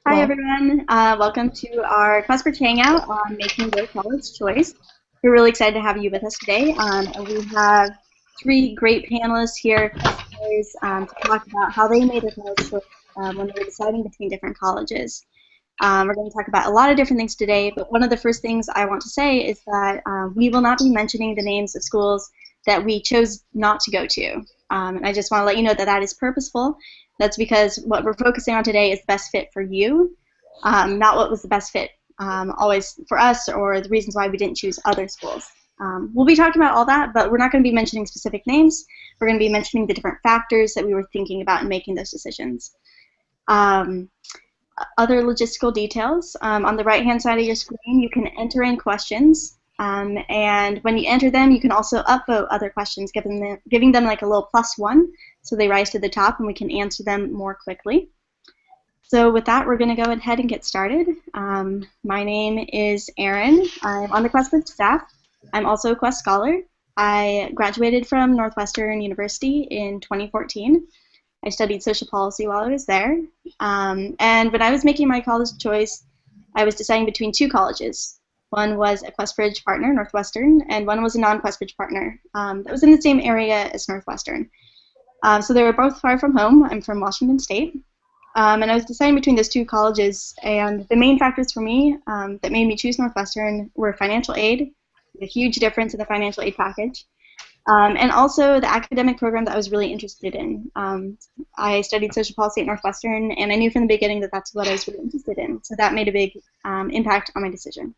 Hi Well, everyone, welcome to our Questbridge Hangout on making your college choice. We're really excited to have you with us today, and we have three great panelists here, Questers, to talk about how they made their college choice when they were deciding between different colleges. We're going to talk about a lot of different things today, but one of the first things I want to say is that we will not be mentioning the names of schools that we chose not to go to. And I just want to let you know that that is purposeful. That's because what we're focusing on today is the best fit for you, not what was the best fit always for us or the reasons why we didn't choose other schools. We'll be talking about all that, but we're not going to be mentioning specific names. We're going to be mentioning the different factors that we were thinking about in making those decisions. Other logistical details. On the right-hand side of your screen, you can enter in questions, and when you enter them, you can also upvote other questions, giving them like a little +1, so they rise to the top and we can answer them more quickly. So with that, we're going to go ahead and get started. My name is Erin. I'm on the Questbridge staff. I'm also a Quest Scholar. I graduated from Northwestern University in 2014. I studied social policy while I was there. And when I was making my college choice, I was deciding between two colleges. One was a Questbridge partner, Northwestern, and one was a non-Questbridge partner that was in the same area as Northwestern. So they were both far from home. I'm from Washington State. And I was deciding between those two colleges, and the main factors for me that made me choose Northwestern were financial aid, the huge difference in the financial aid package, and also the academic program that I was really interested in. I studied social policy at Northwestern, and I knew from the beginning that that's what I was really interested in. So that made a big impact on my decision.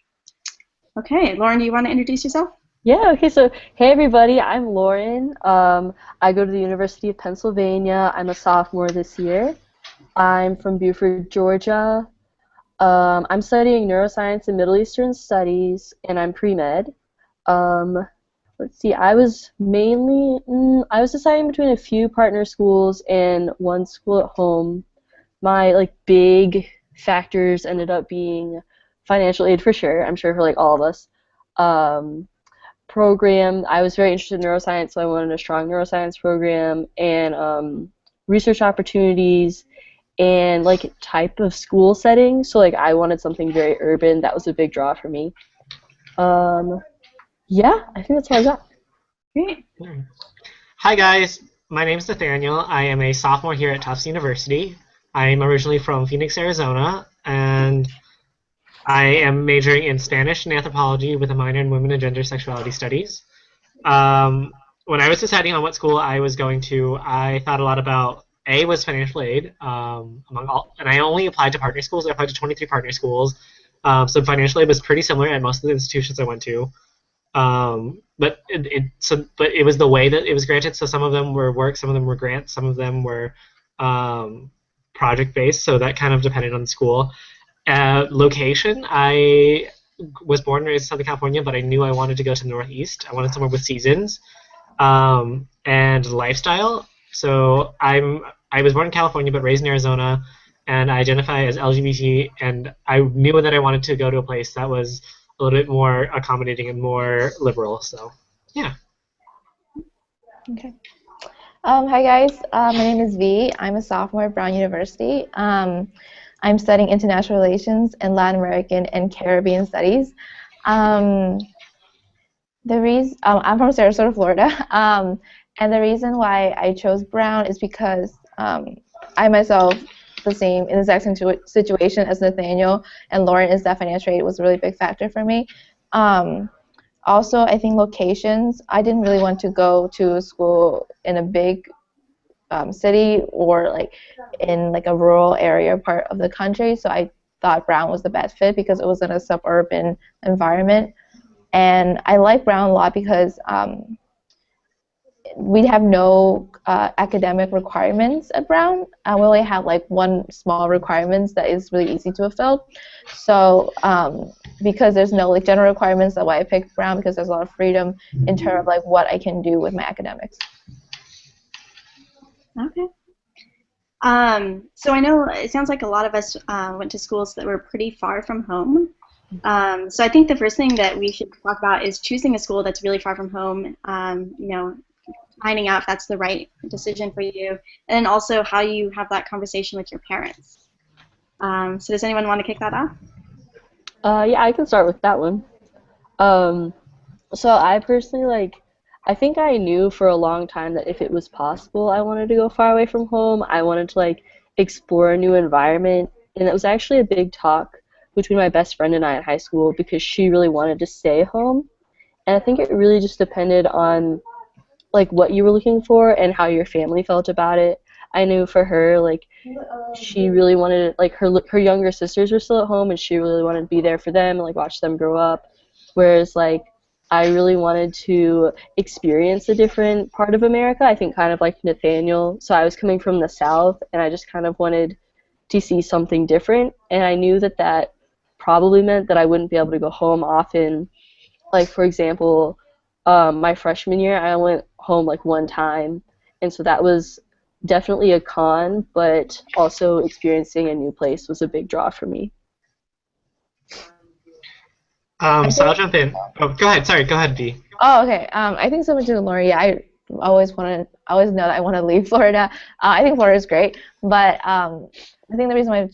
Okay, Lauren, do you want to introduce yourself? yeah, okay, so hey everybody, I'm Lauren. I go to the University of Pennsylvania. I'm a sophomore this year. I'm from Beaufort, Georgia. I'm studying neuroscience and Middle Eastern studies, and I'm pre-med. Um, let's see, I was deciding between a few partner schools and one school at home. My big factors ended up being financial aid for sure. I'm sure for all of us. Um, Program. I was very interested in neuroscience, so I wanted a strong neuroscience program and research opportunities and type of school setting. So I wanted something very urban. That was a big draw for me. Yeah, I think that's all I got. Great. Hi guys, my name is Nathaniel. I am a sophomore here at Tufts University. I'm originally from Phoenix, Arizona, and I am majoring in Spanish and anthropology with a minor in women and gender sexuality studies. When I was deciding on what school I was going to, I thought a lot about was financial aid and I only applied to partner schools. I applied to 23 partner schools, so financial aid was pretty similar at most of the institutions I went to. But it was the way that it was granted. So some of them were work, some of them were grants, some of them were project based. So that kind of depended on the school. Location, I was born and raised in Southern California, but I knew I wanted to go to the Northeast. I wanted somewhere with seasons and lifestyle. So I was born in California, but raised in Arizona, and I identify as LGBT. And I knew that I wanted to go to a place that was a little bit more accommodating and more liberal. So, yeah. Okay. Hi guys, my name is V. I'm a sophomore at Brown University. I'm studying international relations and Latin American and Caribbean studies. I'm from Sarasota, Florida, and the reason why I chose Brown is because I myself in the exact same situation as Nathaniel and Lauren is that financial aid was a really big factor for me. Also, I think locations. I didn't really want to go to a school in a big city or in a rural area part of the country. So I thought Brown was the best fit because it was in a suburban environment. And I like Brown a lot because we have no academic requirements at Brown. We only have one small requirements that is really easy to fulfill. So because there's no general requirements, that's why I picked Brown, because there's a lot of freedom in terms of what I can do with my academics. Okay. So I know it sounds like a lot of us went to schools that were pretty far from home. So I think the first thing that we should talk about is choosing a school that's really far from home. Finding out if that's the right decision for you, and then also how you have that conversation with your parents. So does anyone want to kick that off? Yeah, I can start with that one. Um, so I personally I think I knew for a long time that if it was possible, I wanted to go far away from home. I wanted to explore a new environment, and it was actually a big talk between my best friend and I in high school because she really wanted to stay home, and I think it really just depended on what you were looking for and how your family felt about it. I knew for her she really wanted her younger sisters were still at home and she really wanted to be there for them and watch them grow up, whereas I really wanted to experience a different part of America. I think kind of like Nathaniel. So I was coming from the South and I just kind of wanted to see something different, and I knew that that probably meant that I wouldn't be able to go home often. Like for example, my freshman year I went home one time, and so that was definitely a con, but also experiencing a new place was a big draw for me. I So I'll think. jump in. Oh, go ahead. Sorry, go ahead, B. Oh, okay. I think similar to Lori, I always know that I want to leave Florida. I think Florida is great, but I think the reason why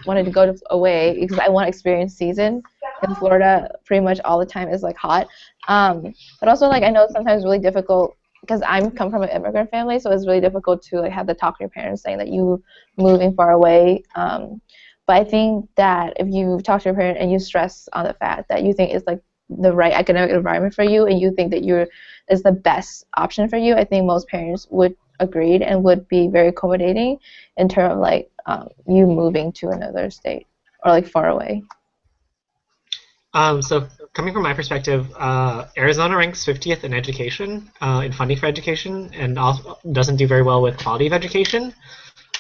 wanted to go away is because I want to experience season. In Florida, pretty much all the time is hot. But also I know it's sometimes really difficult because I'm come from an immigrant family, so it's really difficult to have to talk to your parents saying that you moving far away. But I think that if you talk to your parent and you stress on the fact that you think it's the right academic environment for you and you think that you're is the best option for you, I think most parents would agree and would be very accommodating in terms of you moving to another state or far away. So coming from my perspective, Arizona ranks 50th in education, in funding for education, and also doesn't do very well with quality of education.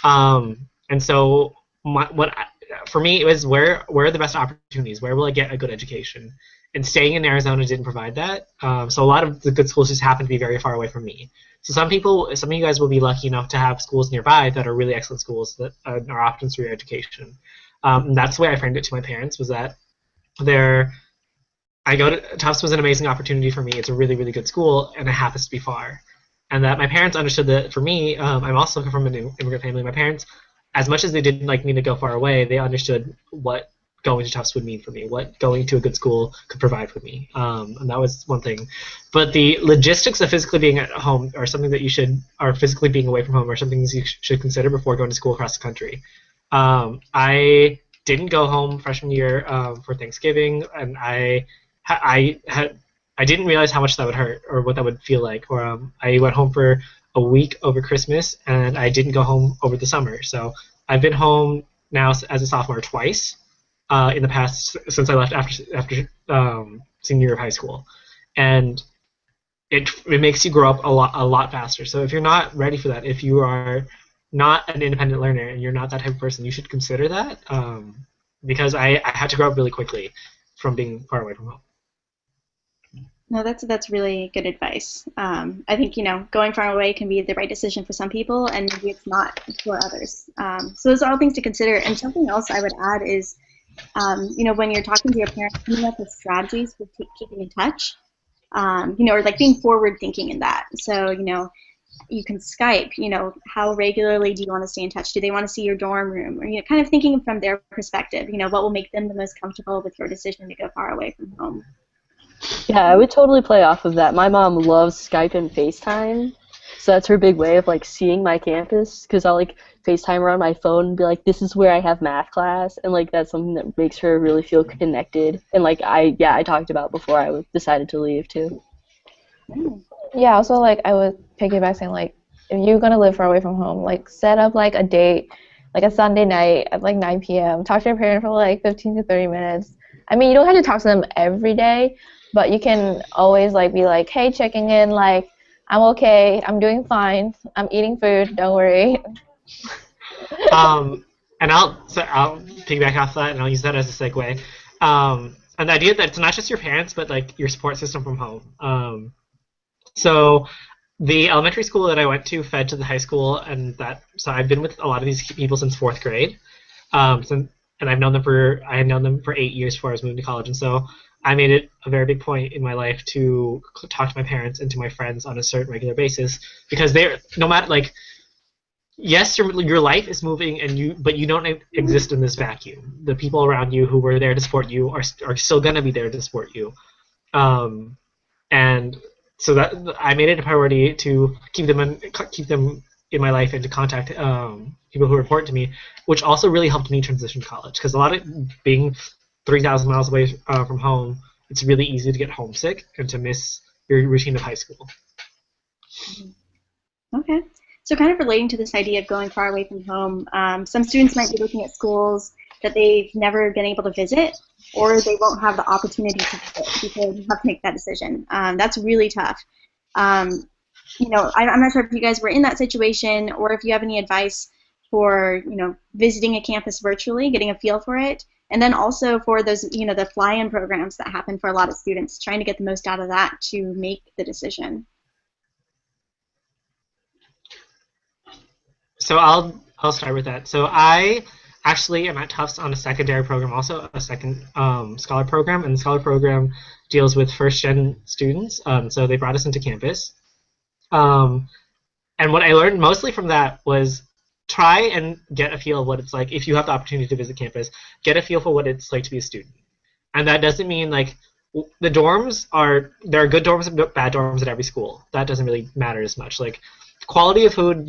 And so for me, it was where are the best opportunities? Where will I get a good education? And staying in Arizona didn't provide that. So a lot of the good schools just happen to be very far away from me. So some of you guys will be lucky enough to have schools nearby that are really excellent schools that are options for your education. And that's the way I framed it to my parents, was that there I go to Tufts was an amazing opportunity for me. It's a really, really good school, and it happens to be far. And that my parents understood that for me, I'm also from an immigrant family. My parents, as much as they didn't like me to go far away, they understood what going to Tufts would mean for me, what going to a good school could provide for me. And that was one thing. But the logistics of physically being at home are something that or physically being away from home are something you should consider before going to school across the country. I didn't go home freshman year for Thanksgiving, and I didn't realize how much that would hurt or what that would feel like. Or I went home for a week over Christmas, and I didn't go home over the summer. So I've been home now as a sophomore twice in the past since I left after senior year of high school, and it makes you grow up a lot faster. So if you're not ready for that, if you are not an independent learner and you're not that type of person, you should consider that because I had to grow up really quickly from being far away from home. No, that's really good advice. I think going far away can be the right decision for some people, and maybe it's not for others. So those are all things to consider. And something else I would add is, when you're talking to your parents, coming up with strategies for keeping in touch. Or being forward thinking in that. So you can Skype. How regularly do you want to stay in touch? Do they want to see your dorm room? Or kind of thinking from their perspective. What will make them the most comfortable with your decision to go far away from home. Yeah, I would totally play off of that. My mom loves Skype and FaceTime, so that's her big way of seeing my campus. Because I'll FaceTime her on my phone and be like, "This is where I have math class," and that's something that makes her really feel connected. And I talked about before I decided to leave too. Yeah, also I would piggyback saying if you're gonna live far away from home, set up a date, a Sunday night at 9 p.m. Talk to your parent for 15 to 30 minutes. I mean, you don't have to talk to them every day, but you can always be hey, checking in, I'm okay, I'm doing fine, I'm eating food, don't worry. And I'll piggyback off that, and I'll use that as a segue. And the idea that it's not just your parents, but your support system from home. So the elementary school that I went to fed to the high school, and so I've been with a lot of these people since 4th grade. And I had known them for 8 years before I was moving to college, and so I made it a very big point in my life to talk to my parents and to my friends on a certain regular basis, because they're no matter yes, your life is moving, but you don't exist in this vacuum. The people around you who were there to support you are still gonna be there to support you. Um, and so that I made it a priority to keep them in my life and to contact people who report to me, which also really helped me transition to college because a lot of being 3,000 miles away from home, it's really easy to get homesick and to miss your routine of high school. Okay. So kind of relating to this idea of going far away from home, some students might be looking at schools that they've never been able to visit, or they won't have the opportunity to visit because they have to make that decision. That's really tough. I'm not sure if you guys were in that situation, or if you have any advice for, visiting a campus virtually, getting a feel for it, and then also for those, the fly-in programs that happen for a lot of students, trying to get the most out of that to make the decision. So I'll start with that. So I actually am at Tufts on a secondary program, also a second scholar program, and the scholar program deals with first-gen students. So they brought us into campus, and what I learned mostly from that was try and get a feel of what it's like if you have the opportunity to visit campus. Get a feel for what it's like to be a student, and that doesn't mean like the dorms there are good dorms and bad dorms at every school. That doesn't really matter as much. Like quality of food,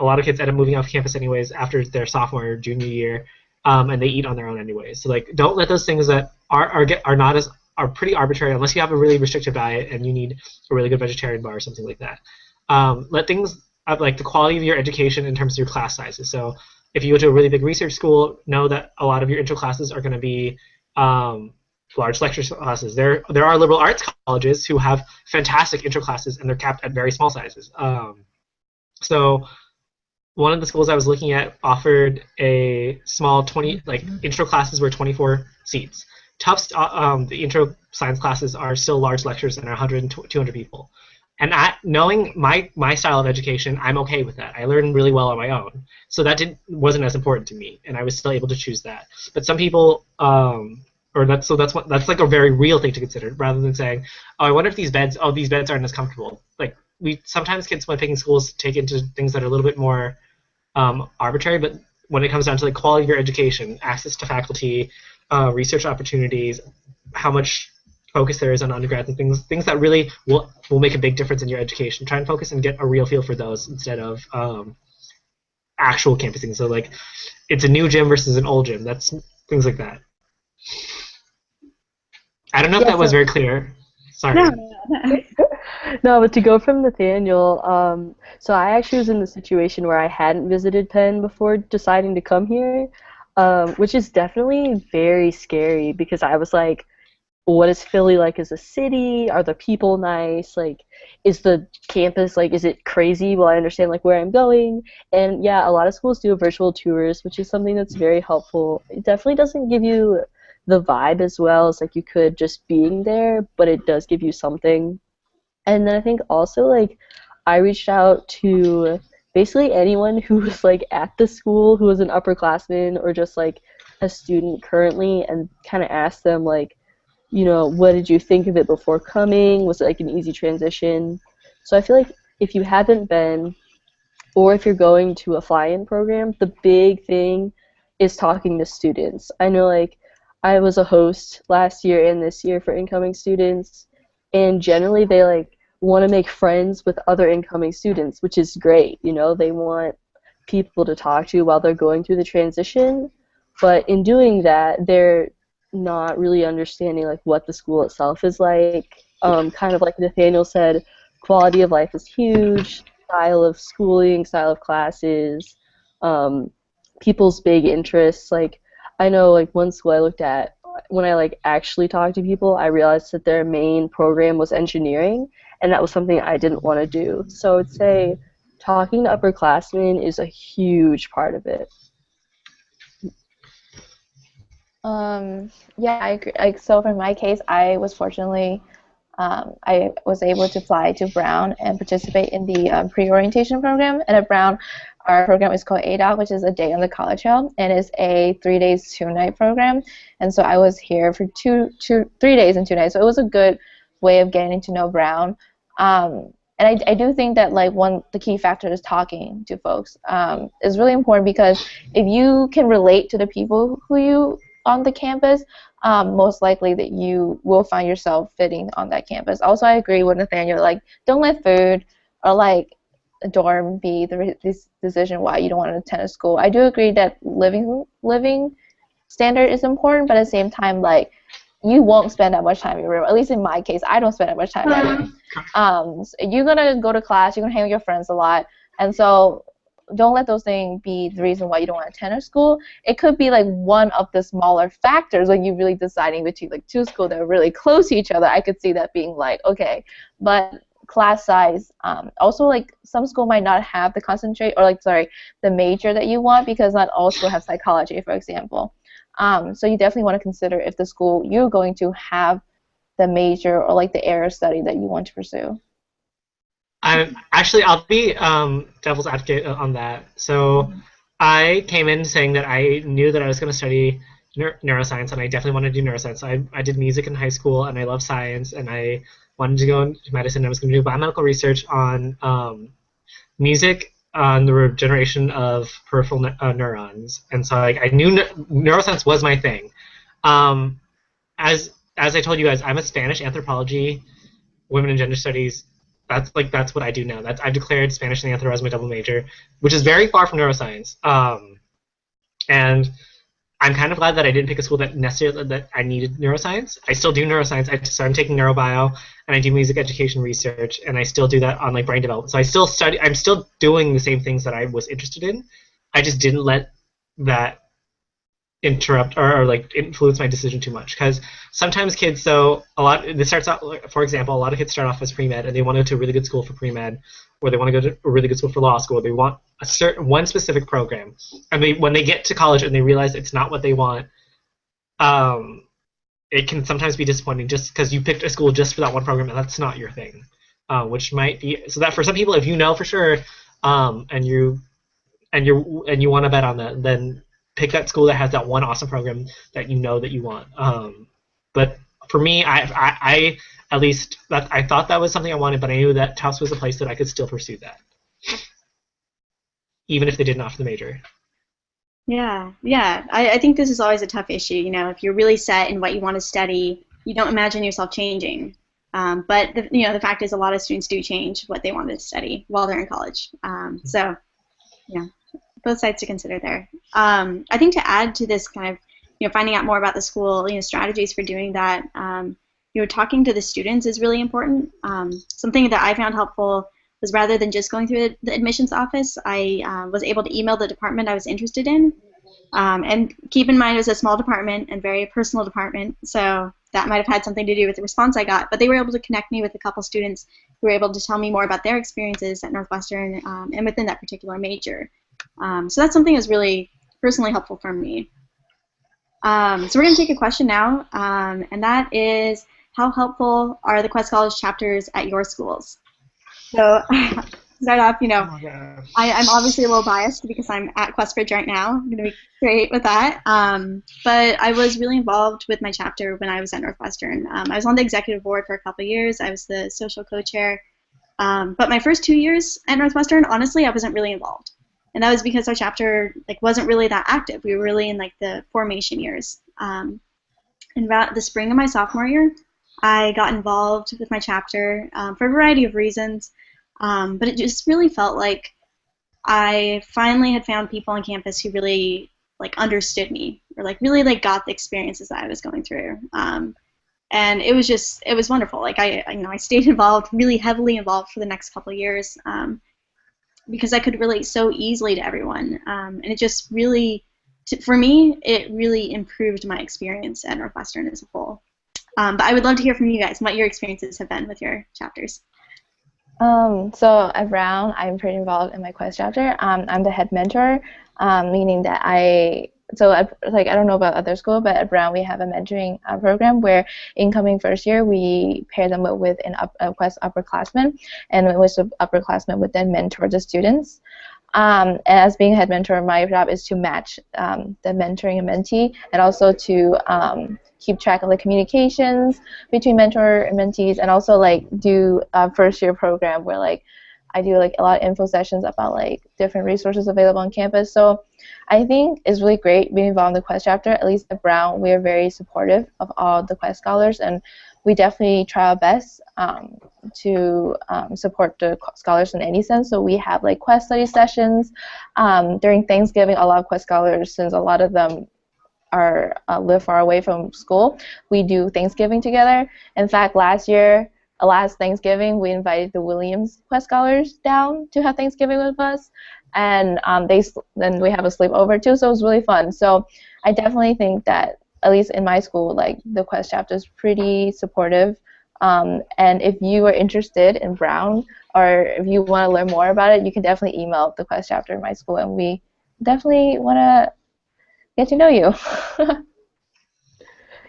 a lot of kids end up moving off campus anyways after their sophomore or junior year, and they eat on their own anyways. So like, don't let those things that are pretty arbitrary unless you have a really restrictive diet and you need a really good vegetarian bar or something like that. Let things like the quality of your education in terms of your class sizes. So if you go to a really big research school, know that a lot of your intro classes are going to be large lecture classes. There are liberal arts colleges who have fantastic intro classes and they're capped at very small sizes. So one of the schools I was looking at offered a small intro classes were 24 seats. Tufts, the intro science classes are still large lectures and are 100 and 200 people. And knowing my style of education, I'm okay with that. I learn really well on my own, so that wasn't as important to me, and I was still able to choose that. But some people, that's like a very real thing to consider, rather than saying, oh, I wonder if these beds aren't as comfortable. Like sometimes kids when picking schools take into things that are a little bit more arbitrary, but when it comes down to the quality of your education, access to faculty, research opportunities, how much focus there is on undergrads and things that really will make a big difference in your education. Try and focus and get a real feel for those instead of actual campusing. So like, it's a new gym versus an old gym. That's things like that. I don't know if that was very clear. Sorry. No. No, but to go from Nathaniel, so I actually was in the situation where I hadn't visited Penn before deciding to come here, which is definitely very scary because I was like, what is Philly like as a city? Are the people nice? Like, is the campus, like, is it crazy? Will I understand, like, where I'm going? And, yeah, a lot of schools do virtual tours, which is something that's very helpful. It definitely doesn't give you the vibe as well as, like, you could just being there, but it does give you something. And then I think also, like, I reached out to basically anyone who was, like, at the school who was an upperclassman or just, like, a student currently and kind of asked them, like, what did you think of it before coming? Was it like an easy transition? So I feel like if you haven't been, or if you're going to a fly-in program, the big thing is talking to students. I know, like, I was a host last year and this year for incoming students, and generally they, like, want to make friends with other incoming students, which is great. They want people to talk to while they're going through the transition, but in doing that, they're not really understanding like what the school itself is like. Kind of like Nathaniel said, quality of life is huge, style of schooling, style of classes, people's big interests. Like I know like one school I looked at, when I like actually talked to people, I realized that their main program was engineering, and that was something I didn't want to do. So I'd say talking to upperclassmen is a huge part of it. Yeah, I agree. Like, so for my case, I was fortunately, I was able to fly to Brown and participate in the pre-orientation program. And at Brown, our program is called ADOT, which is a day on the college hill, and it's a 3 days, 2 night program. And so I was here for 3 days and 2 nights. So it was a good way of getting to know Brown. And I do think that like the key factor is talking to folks is really important, because if you can relate to the people who you on the campus, most likely that you will find yourself fitting on that campus. Also, I agree with Nathaniel, like don't let food or like a dorm be this decision why you don't want to attend a school. I do agree that living standard is important, but at the same time, like you won't spend that much time in your room. At least in my case, I don't spend that much time in my room. So you're gonna go to class, you're gonna hang with your friends a lot, and so don't let those things be the reason why you don't want to attend a school. It could be like one of the smaller factors, like you really deciding between like two schools that are really close to each other. I could see that being like okay, but class size. Also, like some school might not have the the major that you want, because not all schools have psychology, for example. So you definitely want to consider if the school you're going to have the major or like the area of study that you want to pursue. I'll be devil's advocate on that. So I came in saying that I knew that I was going to study neuroscience, and I definitely wanted to do neuroscience. I did music in high school, and I love science, and I wanted to go into medicine. I was going to do biomedical research on music, on the regeneration of peripheral neurons, and so like I knew neuroscience was my thing. As I told you guys, I'm a Spanish anthropology, women and gender studies. That's what I do now. I've declared Spanish and anthro as my double major, which is very far from neuroscience. And I'm kind of glad that I didn't pick a school that I needed neuroscience. I still do neuroscience. So I'm taking neurobio, and I do music education research, and I still do that on like brain development. So I still study. I'm still doing the same things that I was interested in. I just didn't let that interrupt or like influence my decision too much, because sometimes kids, this starts out, for example, a lot of kids start off as pre-med and they want to go to a really good school for pre-med, or they want to go to a really good school for law school, or they want one specific program, and when they get to college and they realize it's not what they want, it can sometimes be disappointing just because you picked a school just for that one program and that's not your thing, which might be so that for some people, if you know for sure, and you want to bet on that, then pick that school that has that one awesome program that you know that you want. But for me, I at least I thought that was something I wanted, but I knew that Tufts was a place that I could still pursue that, even if they didn't offer the major. Yeah. I think this is always a tough issue. You know, if you're really set in what you want to study, you don't imagine yourself changing. But the fact is, a lot of students do change what they want to study while they're in college. So, yeah. Both sides to consider there. I think to add to this kind of, finding out more about the school, strategies for doing that, talking to the students is really important. Something that I found helpful was rather than just going through the admissions office, I was able to email the department I was interested in. And keep in mind, it was a small department and very personal department, so that might have had something to do with the response I got. But they were able to connect me with a couple students who were able to tell me more about their experiences at Northwestern and within that particular major. So that's something that's really personally helpful for me. So we're going to take a question now, and that is, how helpful are the Quest College chapters at your schools? So to start off, I'm obviously a little biased because I'm at Questbridge right now. I'm going to be straight with that. But I was really involved with my chapter when I was at Northwestern. I was on the executive board for a couple of years. I was the social co-chair. But my first 2 years at Northwestern, honestly, I wasn't really involved. And that was because our chapter wasn't really that active. We were really in the formation years. In about the spring of my sophomore year, I got involved with my chapter for a variety of reasons. But it just really felt like I finally had found people on campus who really understood me, or really got the experiences that I was going through. And it was wonderful. I stayed involved, really heavily involved for the next couple of years. Because I could relate so easily to everyone. And it just really, for me, it really improved my experience at Northwestern as a whole. But I would love to hear from you guys what your experiences have been with your chapters. So at Brown, I'm pretty involved in my Quest chapter. I'm the head mentor, meaning that I don't know about other schools, but at Brown we have a mentoring program where incoming first year we pair them with a Quest upperclassman, and with the upperclassman would then mentor the students. And as being a head mentor, my job is to match the mentoring and mentee, and also to keep track of the communications between mentor and mentees, and also like do a first year program where like I do like a lot of info sessions about like different resources available on campus. So I think it's really great being involved in the Quest chapter. At least at Brown, we are very supportive of all the Quest scholars, and we definitely try our best to support the scholars in any sense. So we have like Quest study sessions during Thanksgiving. A lot of Quest scholars, since a lot of them are live far away from school, we do Thanksgiving together. In fact, last Thanksgiving, we invited the Williams Quest scholars down to have Thanksgiving with us, and then we have a sleepover too. So it was really fun. So I definitely think that at least in my school, like the Quest chapter is pretty supportive. And if you are interested in Brown, or if you want to learn more about it, you can definitely email the Quest chapter in my school, and we definitely want to get to know you.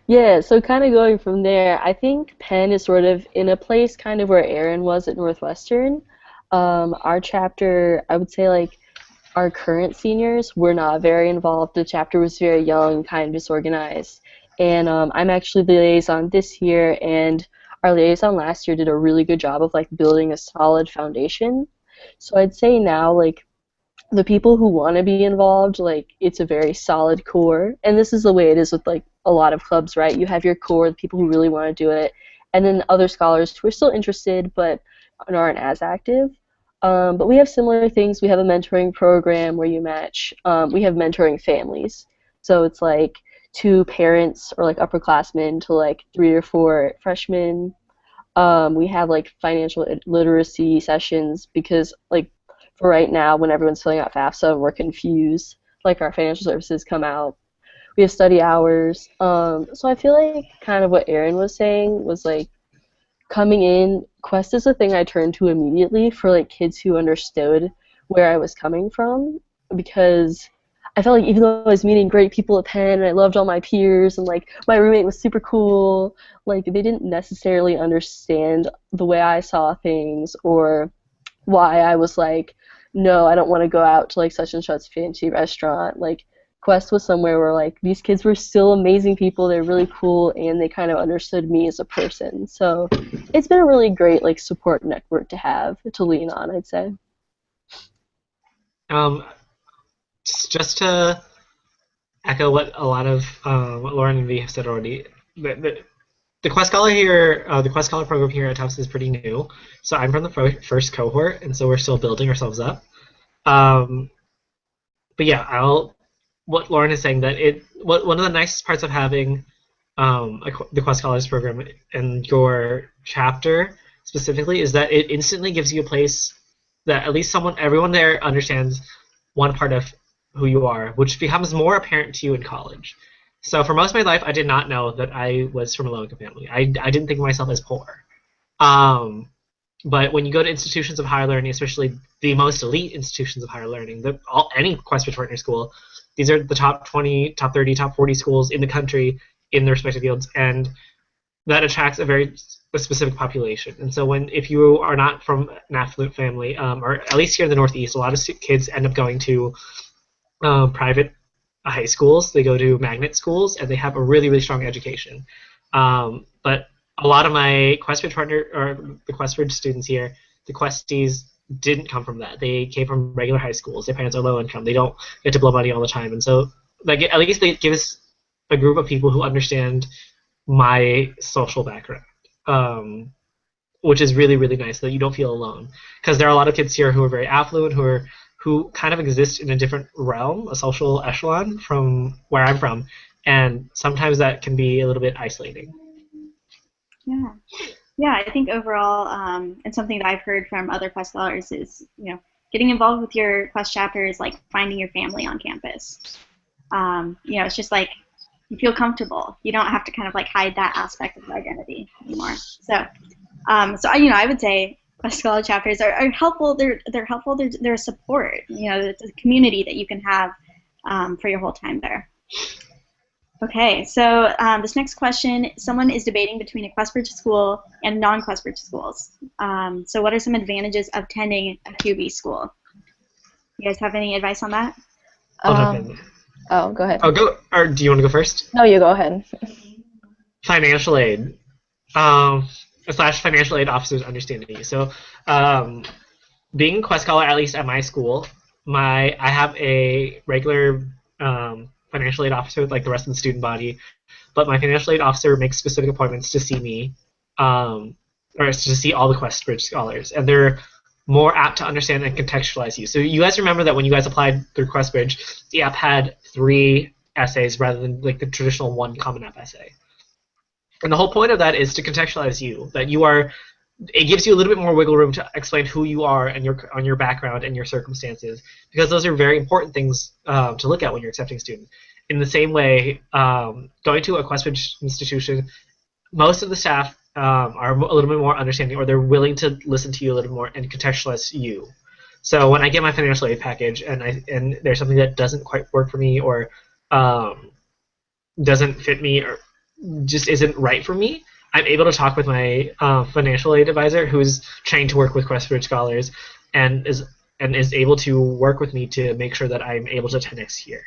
Yeah, so kind of going from there, I think Penn is sort of in a place kind of where Aaron was at Northwestern. Our chapter, I would say like our current seniors were not very involved. The chapter was very young, kind of disorganized. And I'm actually the liaison this year, and our liaison last year did a really good job of like building a solid foundation. So I'd say now like the people who want to be involved, like it's a very solid core, and this is the way it is with like a lot of clubs, right? You have your core, the people who really want to do it, and then other scholars who are still interested but aren't as active. But we have similar things. We have a mentoring program where you match. We have mentoring families, so it's like two parents or like upperclassmen to like 3 or 4 freshmen. We have like financial literacy sessions because like for right now, when everyone's filling out FAFSA, we're confused. Like our financial services come out. We have study hours. So I feel like kind of what Erin was saying was like coming in, Quest is the thing I turned to immediately for like kids who understood where I was coming from, because I felt like even though I was meeting great people at Penn and I loved all my peers and like my roommate was super cool, like they didn't necessarily understand the way I saw things or why I was like, no, I don't want to go out to like such and such fancy restaurant. Like Quest was somewhere where like these kids were still amazing people, they're really cool, and they kind of understood me as a person. So it's been a really great like support network to have to lean on, I'd say. Um, just to echo what a lot of what Lauren and V have said already, the Quest Scholar here, the Quest Scholar program here at Tufts is pretty new. So I'm from the first cohort, and so we're still building ourselves up. But yeah, what Lauren is saying that one of the nicest parts of having the Quest Scholars program and your chapter specifically is that it instantly gives you a place that at least everyone there understands one part of who you are, which becomes more apparent to you in college. So for most of my life, I did not know that I was from a low-income family. I didn't think of myself as poor. But when you go to institutions of higher learning, especially the most elite institutions of higher learning, any Quest partner school, these are the top 20, top 30, top 40 schools in the country in their respective fields, and that attracts a specific population. And so if you are not from an affluent family, or at least here in the Northeast, a lot of kids end up going to private high schools. They go to magnet schools, and they have a really, really strong education. But a lot of my Questbridge partner, or the Questbridge students here, the Questies didn't come from that. They came from regular high schools. Their parents are low income. They don't get to blow money all the time. And so like at least it gives a group of people who understand my social background, which is really, really nice, that you don't feel alone. Because there are a lot of kids here who are very affluent, who kind of exist in a different realm, a social echelon from where I'm from, and sometimes that can be a little bit isolating. Yeah. Yeah, I think overall, and something that I've heard from other Quest scholars is, getting involved with your Quest chapter is like finding your family on campus. It's just like you feel comfortable. You don't have to kind of like hide that aspect of your identity anymore. So, I would say Quest scholar chapters are helpful. They're helpful. They're a support. It's a community that you can have for your whole time there. Okay, so this next question, someone is debating between a Questbridge school and non-Questbridge schools. So what are some advantages of attending a QB school? You guys have any advice on that? I'll jump in. Oh, go ahead. Oh, go. Or do you want to go first? No, you go ahead. Financial aid. Slash financial aid officers understanding you. So, being a Quest Scholar, at least at my school, I have a regular financial aid officer with like the rest of the student body, but my financial aid officer makes specific appointments to see me, or to see all the QuestBridge scholars, and they're more apt to understand and contextualize you. So you guys remember that when you guys applied through QuestBridge, the app had 3 essays rather than like the traditional 1 Common App essay. And the whole point of that is to contextualize you, that you are. It gives you a little bit more wiggle room to explain who you are and your background and your circumstances, because those are very important things to look at when you're accepting a student. In the same way, going to a QuestBridge institution, most of the staff are a little bit more understanding, or they're willing to listen to you a little more and contextualize you. So when I get my financial aid package and there's something that doesn't quite work for me, or doesn't fit me, or just isn't right for me, I'm able to talk with my financial aid advisor, who's trained to work with QuestBridge scholars, and is able to work with me to make sure that I'm able to attend next year.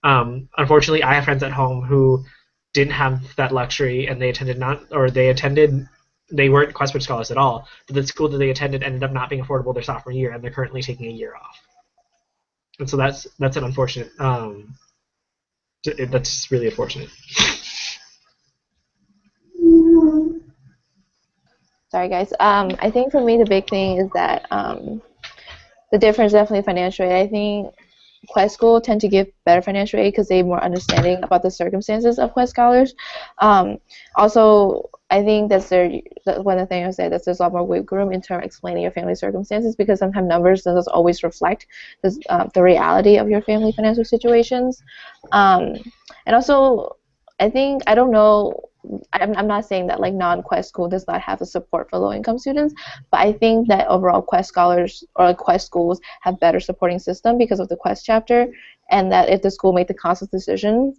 Unfortunately, I have friends at home who didn't have that luxury, and they weren't QuestBridge scholars at all, but the school that they attended ended up not being affordable their sophomore year, and they're currently taking a year off. And so that's an unfortunate. That's just really unfortunate. Sorry, guys. I think for me the big thing is that the difference is definitely financial aid. I think Quest School tend to give better financial aid because they have more understanding about the circumstances of Quest scholars. Also, I think that's one of the things I said, that there's a lot more wiggle room in terms of explaining your family circumstances, because sometimes numbers doesn't always reflect the reality of your family financial situations. And also, I don't know, I'm not saying that like non-Quest school does not have a support for low-income students, but I think that overall Quest scholars or like Quest schools have better supporting system because of the Quest chapter, and that if the school made the conscious decision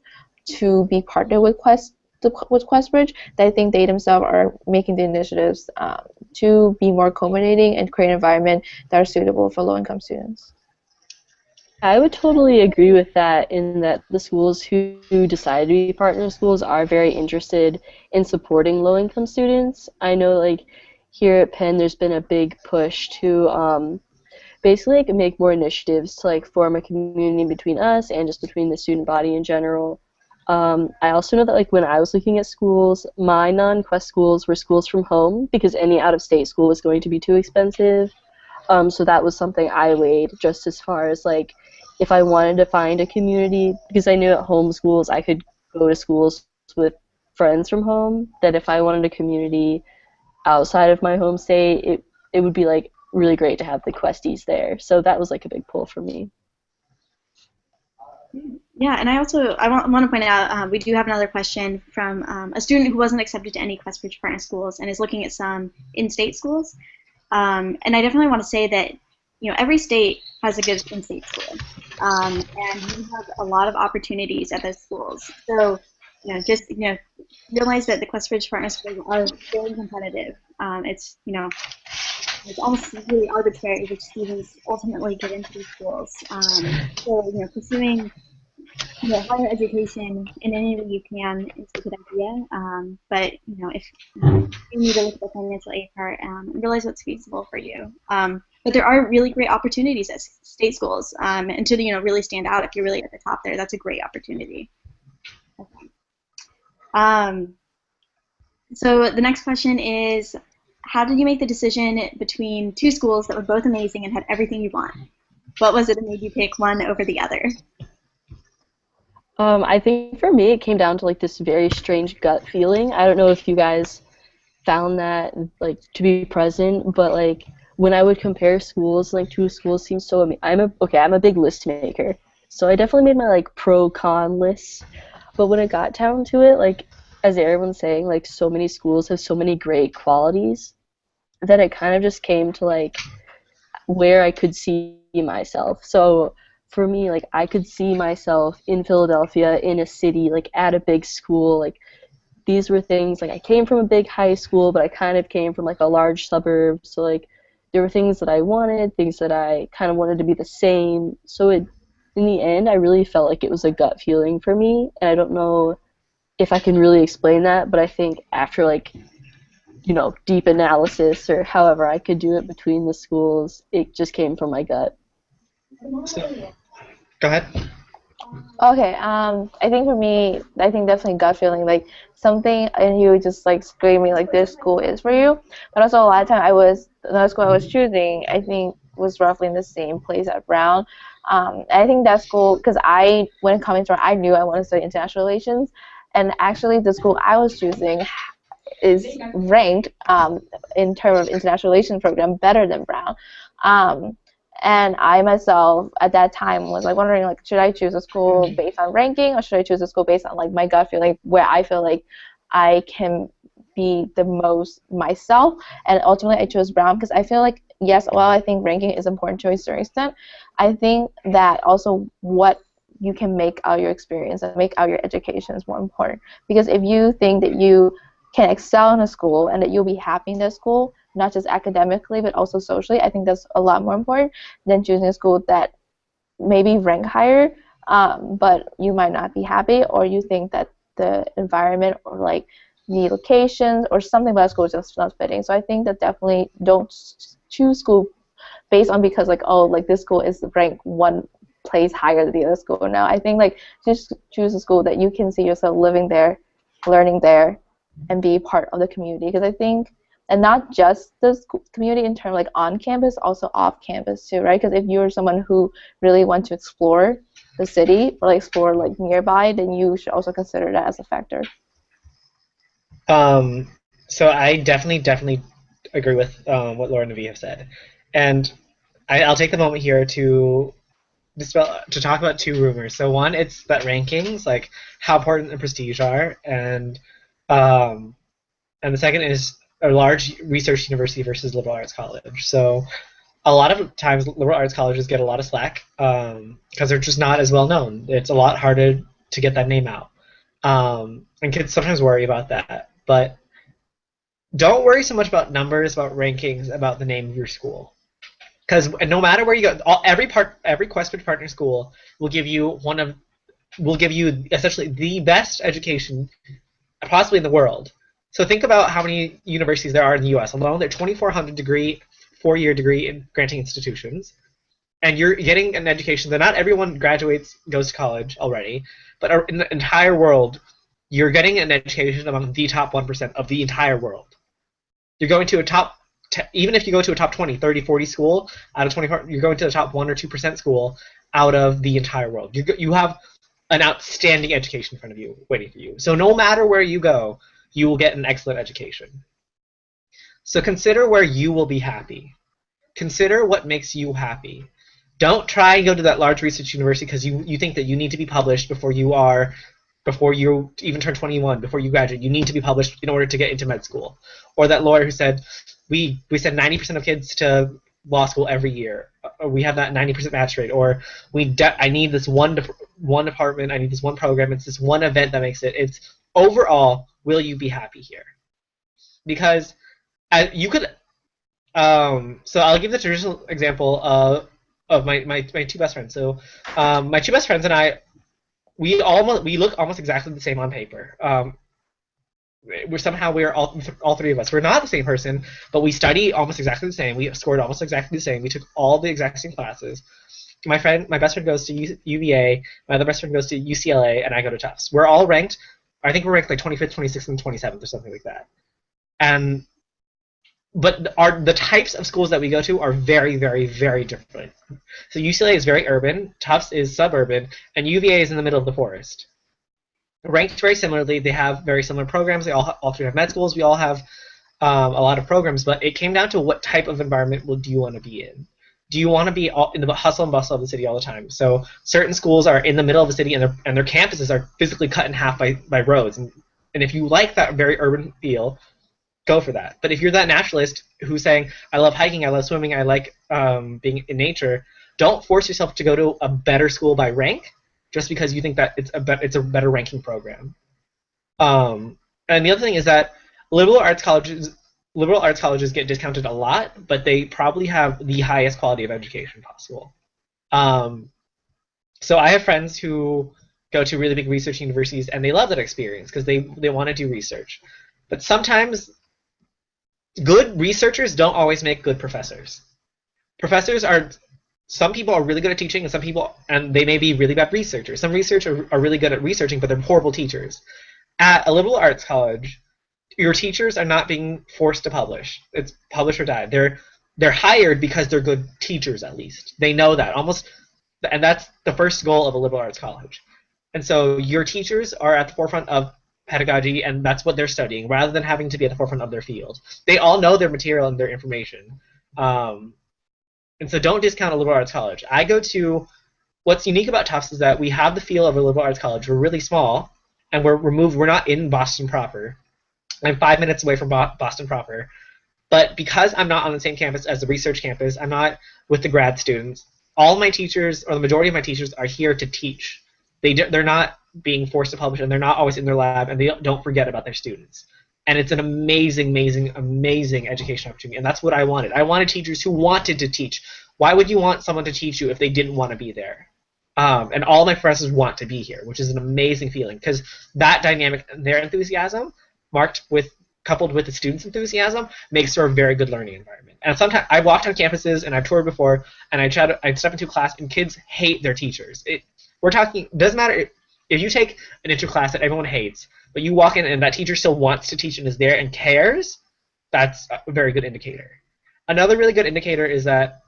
to be partnered with QuestBridge, that I think they themselves are making the initiatives to be more accommodating and create an environment that are suitable for low-income students. I would totally agree with that, in that the schools who decide to be partner schools are very interested in supporting low-income students. I know, like, here at Penn, there's been a big push to basically like, make more initiatives to like form a community between us and just between the student body in general. I also know that like when I was looking at schools, my non-Quest schools were schools from home because any out-of-state school was going to be too expensive. So that was something I weighed, just as far as like if I wanted to find a community, because I knew at home schools I could go to schools with friends from home, that if I wanted a community outside of my home state, it would be like really great to have the Questies there. So that was like a big pull for me. Yeah, and I want to point out we do have another question from a student who wasn't accepted to any QuestBridge partner schools and is looking at some in-state schools. And I definitely want to say that every state has a good in-state school, and we have a lot of opportunities at those schools. So just realize that the QuestBridge partner schools are very competitive. It's it's almost really arbitrary which students ultimately get into these schools. So pursuing higher education in any way you can is a good idea. But if you need to look at the financial aid part and realize what's feasible for you. But there are really great opportunities at state schools, and to really stand out if you're really at the top there, that's a great opportunity. Okay. So the next question is, how did you make the decision between 2 schools that were both amazing and had everything you want? What was it that made you pick one over the other? I think for me it came down to like this very strange gut feeling. I don't know if you guys found that like to be present, but like when I would compare schools, like 2 schools seemed so I'm a big list maker, so I definitely made my like pro-con list. But when it got down to it, like as everyone's saying, like so many schools have so many great qualities that it kind of just came to like where I could see myself. So for me, like I could see myself in Philadelphia, in a city, like at a big school. Like these were things, like I came from a big high school, but I kind of came from like a large suburb, so like there were things that I wanted, things that I kind of wanted to be the same. So in the end, I really felt like it was a gut feeling for me, and I don't know if I can really explain that, but I think after like, deep analysis or however I could do it between the schools, it just came from my gut. So, go ahead. Okay, I think for me, I think definitely gut feeling, like something in you just like screaming like this school is for you. But also a lot of time another school I was choosing, I think was roughly in the same place at Brown. I think that school, because when coming to I knew I wanted to study international relations, and actually the school I was choosing is ranked in terms of international relations program better than Brown. And I myself at that time was like wondering, like, should I choose a school based on ranking, or should I choose a school based on like my gut feeling, where I feel like I can be the most myself. And ultimately I chose Brown because I feel like, yes, while I think ranking is important to a certain extent, I think that also what you can make out your experience and make out your education is more important. Because if you think that you can excel in a school and that you'll be happy in that school, not just academically but also socially, I think that's a lot more important than choosing a school that maybe rank higher, but you might not be happy, or you think that the environment or like the locations or something about school is just not fitting. So I think that definitely don't choose school based on because like, oh, like this school is ranked one place higher than the other school. No, I think like just choose a school that you can see yourself living there, learning there, and be part of the community. Because I think, and not just the community in terms like on campus, also off campus too, right? Because if you're someone who really wants to explore the city or like explore like nearby, then you should also consider that as a factor. So I definitely agree with what Laura and Navi have said, and I'll take the moment here to talk about two rumors. So one, it's that rankings, like how important the prestige are, and the second is a large research university versus liberal arts college. So a lot of times liberal arts colleges get a lot of slack because they're just not as well known. It's a lot harder to get that name out. And kids sometimes worry about that. But don't worry so much about numbers, about rankings, about the name of your school. Because no matter where you go, every Questbridge partner school will give you essentially the best education possibly in the world. So think about how many universities there are in the U.S. alone. There are 2,400 four-year degree granting institutions, and you're getting an education that not everyone goes to college already, but in the entire world, you're getting an education among the top 1% of the entire world. You're going to even if you go to a top 20, 30, 40 school out of 24, you're going to the top 1 or 2% school out of the entire world. You have an outstanding education in front of you, waiting for you. So no matter where you go, you will get an excellent education. So consider where you will be happy. Consider what makes you happy. Don't try and go to that large research university because you think that you need to be published before you even turn 21, before you graduate. You need to be published in order to get into med school. Or that lawyer who said, we send 90% of kids to law school every year. We have that 90% match rate. Or I need this one department, I need this one program, it's this one event that makes it. It's overall, will you be happy here? Because you could, so I'll give the traditional example of my two best friends. So my two best friends and I, we look almost exactly the same on paper. We're all three of us. We're not the same person, but we study almost exactly the same. We scored almost exactly the same. We took all the exact same classes. My best friend goes to UVA. My other best friend goes to UCLA, and I go to Tufts. We're all ranked. I think we're ranked like 25th, 26th, and 27th or something like that. But the types of schools that we go to are very, very, very different. So UCLA is very urban, Tufts is suburban, and UVA is in the middle of the forest. Ranked very similarly, they have very similar programs. They all three have med schools. We all have a lot of programs, but it came down to what type of environment do you want to be in? Do you want to be in the hustle and bustle of the city all the time? So certain schools are in the middle of the city, and their campuses are physically cut in half by roads. And if you like that very urban feel, go for that. But if you're that naturalist who's saying, I love hiking, I love swimming, I like being in nature, don't force yourself to go to a better school by rank just because you think that it's a better ranking program. And the other thing is that liberal arts colleges liberal arts colleges get discounted a lot, but they probably have the highest quality of education possible. So I have friends who go to really big research universities, and they love that experience because they want to do research. But sometimes good researchers don't always make good professors. Professors are some people are really good at teaching, and some people, and they may be really bad researchers. Some researchers are really good at researching, but they're horrible teachers. At a liberal arts college, your teachers are not being forced to publish. It's publish or die. They're hired because they're good teachers, at least. They know that almost, and that's the first goal of a liberal arts college. And so your teachers are at the forefront of pedagogy, and that's what they're studying, rather than having to be at the forefront of their field. They all know their material and their information. And so don't discount a liberal arts college. I go to, what's unique about Tufts is that we have the feel of a liberal arts college. We're really small, and we're not in Boston proper. I'm 5 minutes away from Boston proper. But because I'm not on the same campus as the research campus, I'm not with the grad students, all my teachers, or the majority of my teachers, are here to teach. They're not being forced to publish, and they're not always in their lab, and they don't forget about their students. And it's an amazing, amazing, amazing education opportunity, and that's what I wanted. I wanted teachers who wanted to teach. Why would you want someone to teach you if they didn't want to be there? And all my professors want to be here, which is an amazing feeling, because that dynamic, their enthusiasm, coupled with the students' enthusiasm, makes for a very good learning environment. And sometimes I walked on campuses, and I've toured before, and I'd step into class, and kids hate their teachers. Doesn't matter if you take an intro class that everyone hates, but you walk in and that teacher still wants to teach and is there and cares, that's a very good indicator. Another really good indicator is that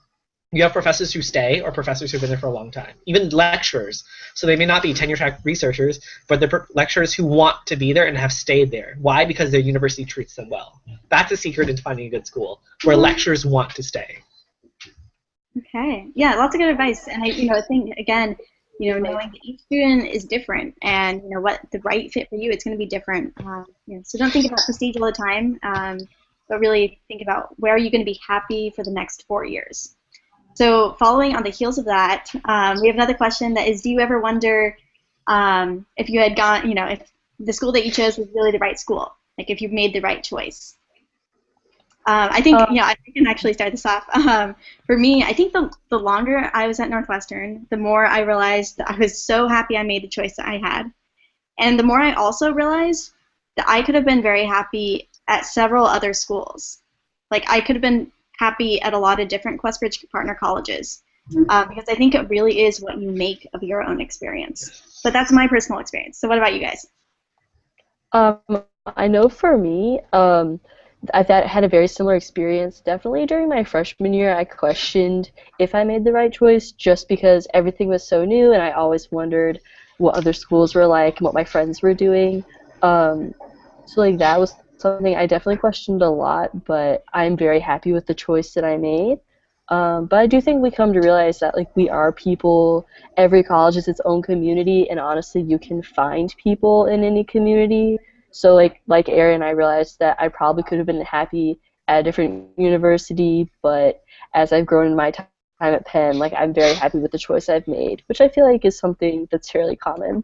you have professors who stay, or professors who've been there for a long time. Even lecturers. So they may not be tenure-track researchers, but they're lecturers who want to be there and have stayed there. Why? Because their university treats them well. That's a secret into finding a good school, where lecturers want to stay. Okay. Yeah, lots of good advice. And I think, again, knowing that each student is different, and what the right fit for you, it's going to be different. So don't think about prestige all the time, but really think about where are you going to be happy for the next 4 years. So following on the heels of that, we have another question that is, do you ever wonder if you had gone, if the school that you chose was really the right school, like if you made the right choice? I think, I can actually start this off. For me, I think the longer I was at Northwestern, the more I realized that I was so happy I made the choice that I had. And the more I also realized that I could have been very happy at several other schools. Like, I could have been happy at a lot of different Questbridge partner colleges, because I think it really is what you make of your own experience. But that's my personal experience. So what about you guys? I know for me, I've had a very similar experience. Definitely during my freshman year, I questioned if I made the right choice, just because everything was so new, and I always wondered what other schools were like and what my friends were doing. So like that was something I definitely questioned a lot, but I'm very happy with the choice that I made. But I do think we come to realize that like we are people. Every college is its own community, and honestly, you can find people in any community. So like Erin, I realized that I probably could have been happy at a different university, but as I've grown in my time at Penn, like I'm very happy with the choice I've made, which I feel like is something that's fairly common.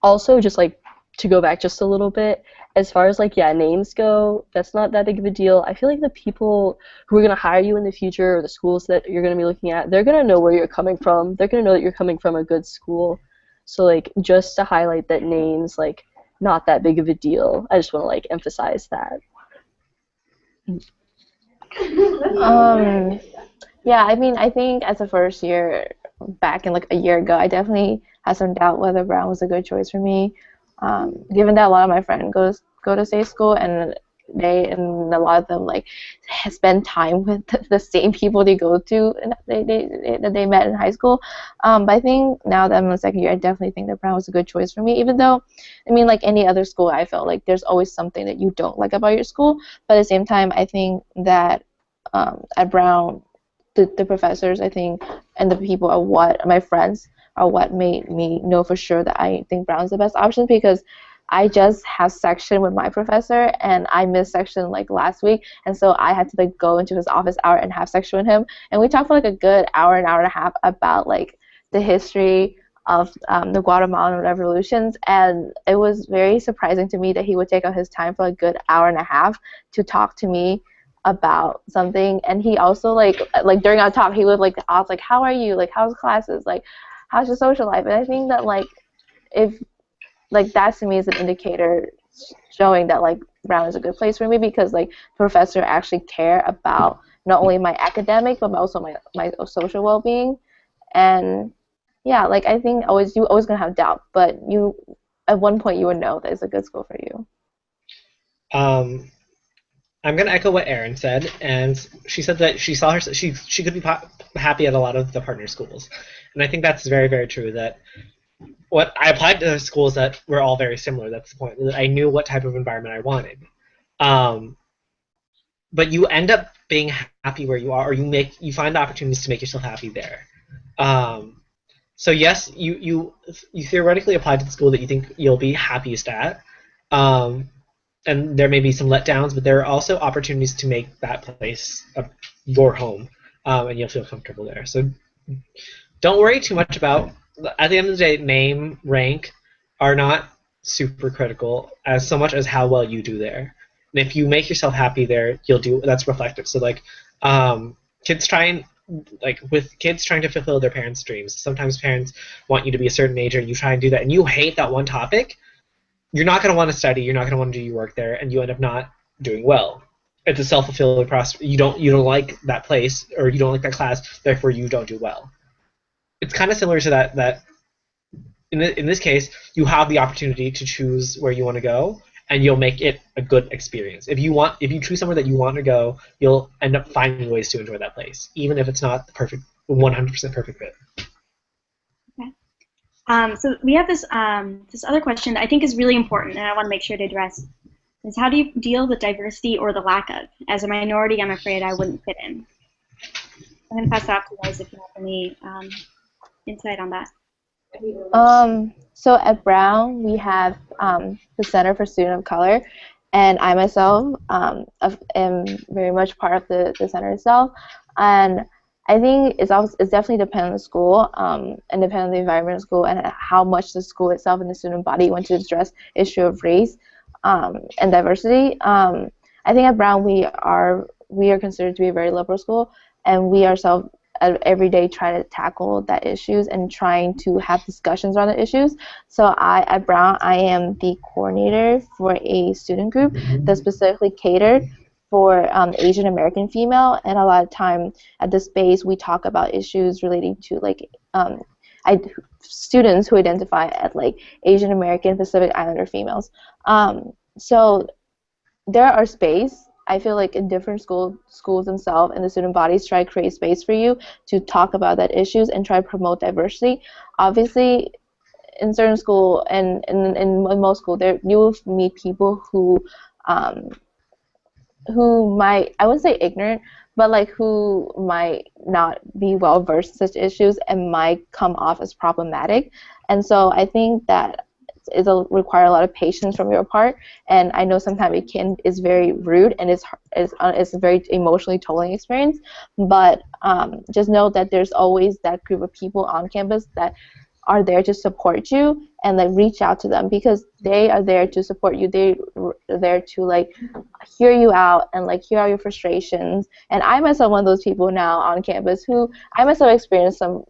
Also, just like to go back just a little bit, as far as like names go, that's not that big of a deal. I feel like the people who are going to hire you in the future, or the schools that you're going to be looking at, they're going to know where you're coming from. They're going to know that you're coming from a good school. So like just to highlight that names, like, not that big of a deal. I just want to like emphasize that. Yeah, I mean, I think as a first year back in like a year ago, I definitely had some doubt whether Brown was a good choice for me. Given that a lot of my friends go to state school, and a lot of them like spend time with the same people they go to and they met in high school. But I think now that I'm in the second year, I definitely think that Brown was a good choice for me. Even though, I mean, like any other school, I felt like there's always something that you don't like about your school. But at the same time, I think that at Brown, the professors, I think, and the people my friends are what made me know for sure that I think Brown's the best option, because I just have section with my professor, and I missed section like last week, and so I had to like go into his office hour and have section with him, and we talked for like a good hour, an hour and a half about like the history of the Guatemalan revolutions, and it was very surprising to me that he would take out his time for a good hour and a half to talk to me about something. And he also like during our talk he would like ask like, how are you, like how's classes, like how's your social life. And I think that like if like that to me is an indicator showing that like Brown is a good place for me, because like professor actually care about not only my academic but also my social well-being. And yeah, like I think you always gonna have doubt, but you at one point you would know that it's a good school for you. Um, I'm gonna echo what Erin said, and she said that she saw she could be happy at a lot of the partner schools, and I think that's very, very true. That what I applied to schools that were all very similar. That's the point. That I knew what type of environment I wanted. But you end up being happy where you are, or you find opportunities to make yourself happy there. So yes, you theoretically applied to the school that you think you'll be happiest at, and there may be some letdowns, but there are also opportunities to make that place your home, and you'll feel comfortable there. So don't worry too much about. At the end of the day, name, rank are not super critical as so much as how well you do there. And if you make yourself happy there, you'll do. That's reflective. So like, kids trying to fulfill their parents' dreams. Sometimes parents want you to be a certain age, and you try and do that, and you hate that one topic. You're not going to want to study. You're not going to want to do your work there, and you end up not doing well. It's a self-fulfilling process. You don't like that place, or you don't like that class. Therefore, you don't do well. It's kind of similar to that in this case, you have the opportunity to choose where you want to go, and you'll make it a good experience. If you choose somewhere that you want to go, you'll end up finding ways to enjoy that place, even if it's not the perfect, 100% perfect fit. Okay. So we have this other question that I think is really important, and I want to make sure to address. Is how do you deal with diversity or the lack of? As a minority, I'm afraid I wouldn't fit in. I'm going to pass it off to you guys if you have any insight on that. So at Brown, we have the Center for Student of Color, and I myself am very much part of the center itself. And I think it's definitely dependent on the school and dependent on the environment of school and how much the school itself and the student body want to address issue of race and diversity. I think at Brown we are considered to be a very liberal school, and we ourselves every day try to tackle that issues and trying to have discussions around the issues. So at Brown, I am the coordinator for a student group that's specifically catered for Asian American female, and a lot of time at the space we talk about issues relating to like students who identify as like Asian American Pacific Islander females. So there are space. I feel like in different schools themselves and the student bodies try to create space for you to talk about that issues and try to promote diversity. Obviously, in certain school and in most schools, you will meet people who might, I wouldn't say ignorant, but like who might not be well versed in such issues and might come off as problematic. And so I think that it'll require a lot of patience from your part, and I know sometimes is very rude and it's a very emotionally tolling experience, but just know that there's always that group of people on campus that are there to support you, and like reach out to them because they are there to support you. They're there to like hear you out and like hear out your frustrations. And I myself one of those people now on campus who I myself experienced some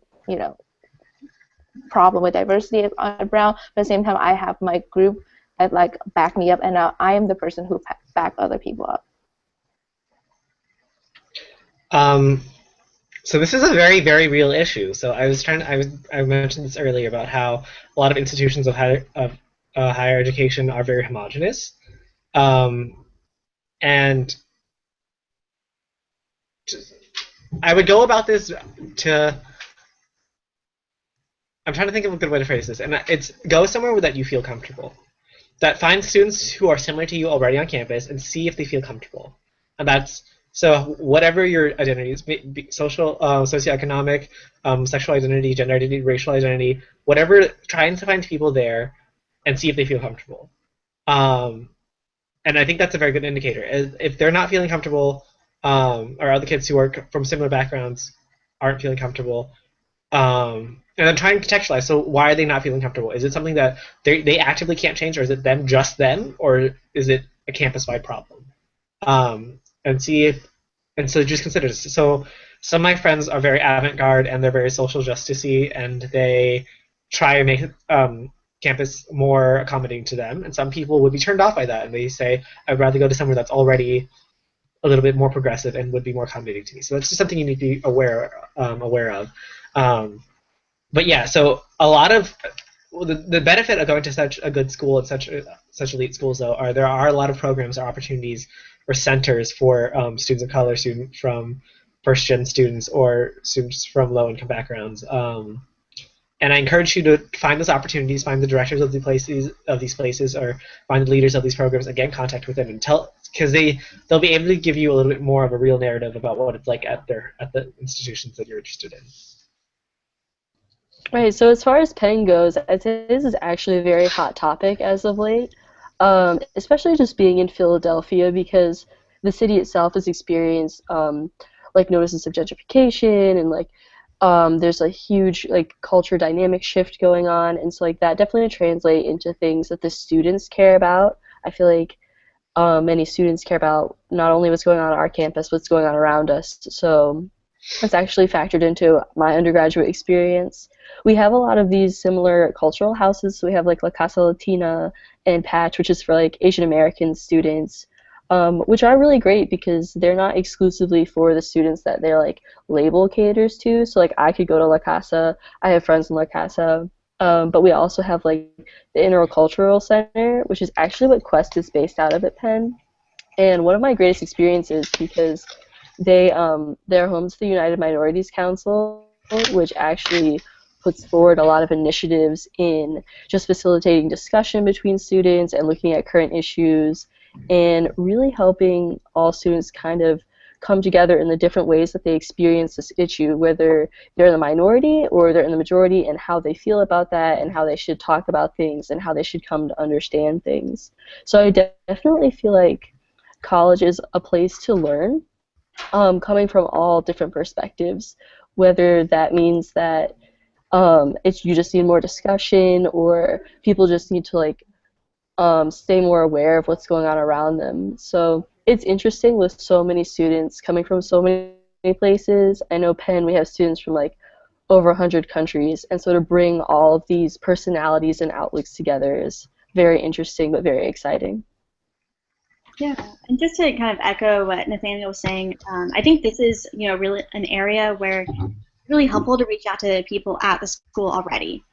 problem with diversity at Brown, but at the same time I have my group that like back me up, and now I am the person who back other people up. So this is a very, very real issue. So I mentioned this earlier about how a lot of institutions of higher education are very homogenous, and I would go about this to. I'm trying to think of a good way to phrase this, and it's go somewhere that you feel comfortable. That find students who are similar to you already on campus and see if they feel comfortable. And that's so whatever your identity is, social, socioeconomic, sexual identity, gender identity, racial identity, whatever. Trying to find people there and see if they feel comfortable. And I think that's a very good indicator. If they're not feeling comfortable, or other kids who are from similar backgrounds aren't feeling comfortable, And then try and contextualize. So why are they not feeling comfortable? Is it something that they actively can't change, or is it them, or is it a campus-wide problem? And see if, and so just consider this. So some of my friends are very avant-garde and they're very social justicey, and they try and make campus more accommodating to them. And some people would be turned off by that, and they say, I'd rather go to somewhere that's already a little bit more progressive and would be more accommodating to me. So that's just something you need to be aware of. But yeah, so a lot of the benefit of going to such a good school and such elite schools, though, there are a lot of programs or opportunities or centers for students of color, students from first-gen students, or students from low-income backgrounds. And I encourage you to find those opportunities, find the directors of these places, or find the leaders of these programs, and get in contact with them and tell, because they'll be able to give you a little bit more of a real narrative about what it's like at the institutions that you're interested in. Right, so as far as Penn goes, I'd say this is actually a very hot topic as of late, especially just being in Philadelphia, because the city itself has experienced like notices of gentrification, and like there's a huge like culture dynamic shift going on, and so like that definitely translate into things that the students care about. I feel like many students care about not only what's going on our campus, what's going on around us. So that's actually factored into my undergraduate experience. We have a lot of these similar cultural houses. So we have like La Casa Latina and Patch, which is for like Asian American students, which are really great because they're not exclusively for the students that their like label caters to. So like I could go to La Casa. I have friends in La Casa. But we also have like the Intercultural Center, which is actually what Quest is based out of at Penn. And one of my greatest experiences, because they're home to the United Minorities Council, which actually puts forward a lot of initiatives in just facilitating discussion between students and looking at current issues and really helping all students kind of come together in the different ways that they experience this issue, whether they're in the minority or they're in the majority, and how they feel about that and how they should talk about things and how they should come to understand things. So I definitely feel like college is a place to learn, coming from all different perspectives, whether that means that you just need more discussion, or people just need to like stay more aware of what's going on around them. So it's interesting with so many students coming from so many places. I know Penn, we have students from like over 100 countries, and so to bring all of these personalities and outlooks together is very interesting but very exciting. Yeah, and just to kind of echo what Nathaniel was saying, I think this is, really an area where it's really helpful to reach out to people at the school already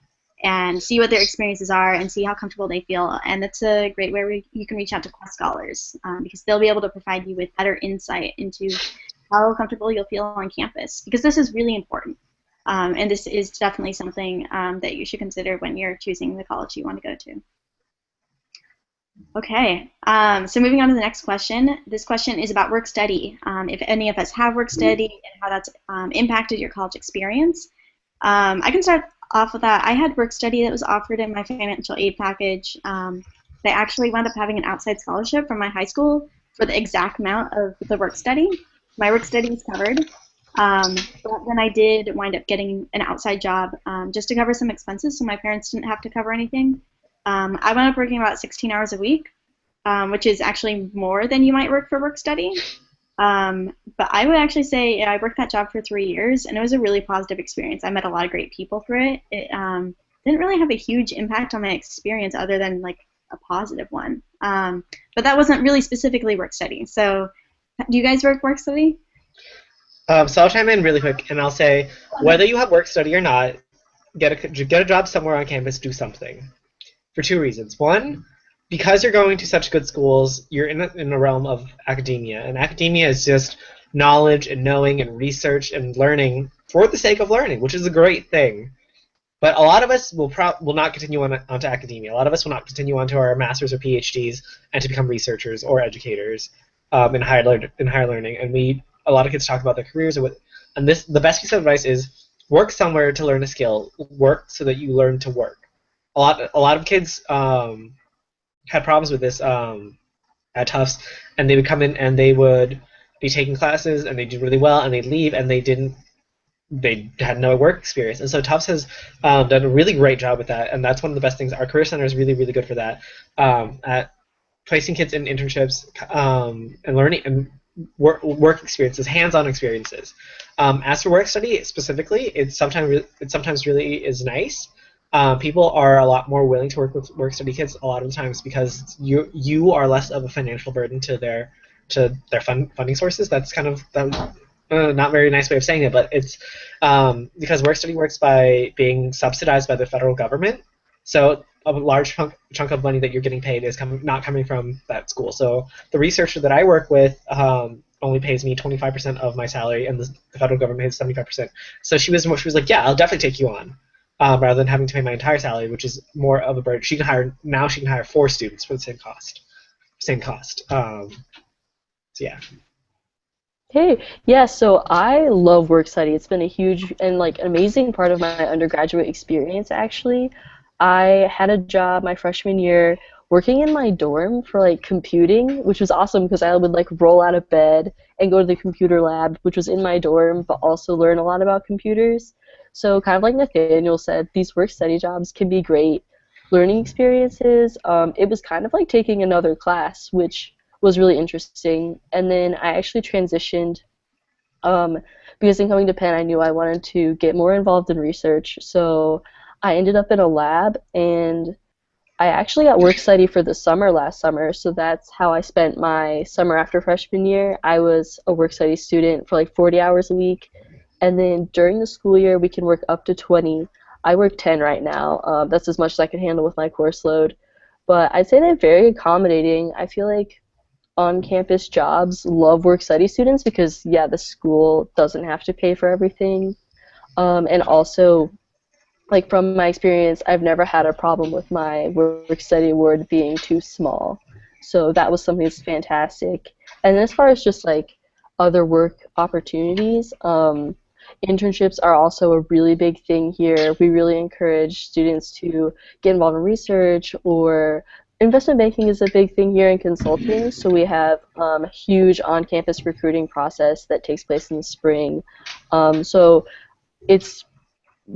and see what their experiences are and see how comfortable they feel. And that's a great way where you can reach out to Quest scholars, because they'll be able to provide you with better insight into how comfortable you'll feel on campus, because this is really important. And this is definitely something that you should consider when you're choosing the college you want to go to. Okay, so moving on to the next question. This question is about work study. If any of us have work study and how that's impacted your college experience. I can start off with that. I had work study that was offered in my financial aid package. They actually wound up having an outside scholarship from my high school for the exact amount of the work study. My work study is covered. But then I did wind up getting an outside job just to cover some expenses, so my parents didn't have to cover anything. I wound up working about 16 hours a week, which is actually more than you might work for work study. But I would actually say I worked that job for 3 years, and it was a really positive experience. I met a lot of great people through it. It didn't really have a huge impact on my experience other than like a positive one. But that wasn't really specifically work study. So do you guys work study? So I'll chime in really quick, and I'll say, whether you have work study or not, get a job somewhere on campus, do something. For two reasons. One, because you're going to such good schools, you're in a realm of academia, and academia is just knowledge and knowing and research and learning for the sake of learning, which is a great thing. But a lot of us will not continue onto academia. A lot of us will not continue onto our masters or PhDs and to become researchers or educators in higher learning. And a lot of kids talk about their careers, and the best piece of advice is work somewhere to learn a skill. Work so that you learn to work. A lot of kids had problems with this at Tufts, and they would come in and they would be taking classes and they did really well, and they'd leave and they didn't they had no work experience. And so Tufts has done a really great job with that, and that's one of the best things. Our Career Center is really, really good for that, at placing kids in internships and learning and work experiences, hands-on experiences. As for work study specifically, it sometimes really is nice. People are a lot more willing to work with work study kids a lot of the times because you are less of a financial burden to their funding sources. That's kind of not very nice way of saying it, but it's because work study works by being subsidized by the federal government. So a large chunk of money that you're getting paid is not coming from that school. So the researcher that I work with only pays me 25% of my salary, and the federal government pays 75%. So she was like, yeah, I'll definitely take you on, rather than having to pay my entire salary, which is more of a burden. She can hire 4 students for the same cost. So yeah. Hey, yeah, so I love work study. It's been a huge and like amazing part of my undergraduate experience actually. I had a job my freshman year working in my dorm for like computing, which was awesome because I would like roll out of bed and go to the computer lab, which was in my dorm, but also learn a lot about computers. So kind of like Nathaniel said, these work study jobs can be great learning experiences. It was kind of like taking another class, which was really interesting. And then I actually transitioned because in coming to Penn, I knew I wanted to get more involved in research. So I ended up in a lab, and I actually got work study for the summer last summer. So that's how I spent my summer after freshman year. I was a work study student for like 40 hours a week. And then during the school year, we can work up to 20. I work 10 right now. That's as much as I can handle with my course load. But I'd say they're very accommodating. I feel like on-campus jobs love work study students because, yeah, the school doesn't have to pay for everything. And also, like from my experience, I've never had a problem with my work study award being too small. So that was something that's fantastic. And as far as just like other work opportunities, internships are also a really big thing here. We really encourage students to get involved in research, or investment banking is a big thing here in consulting. So we have a huge on-campus recruiting process that takes place in the spring. So it's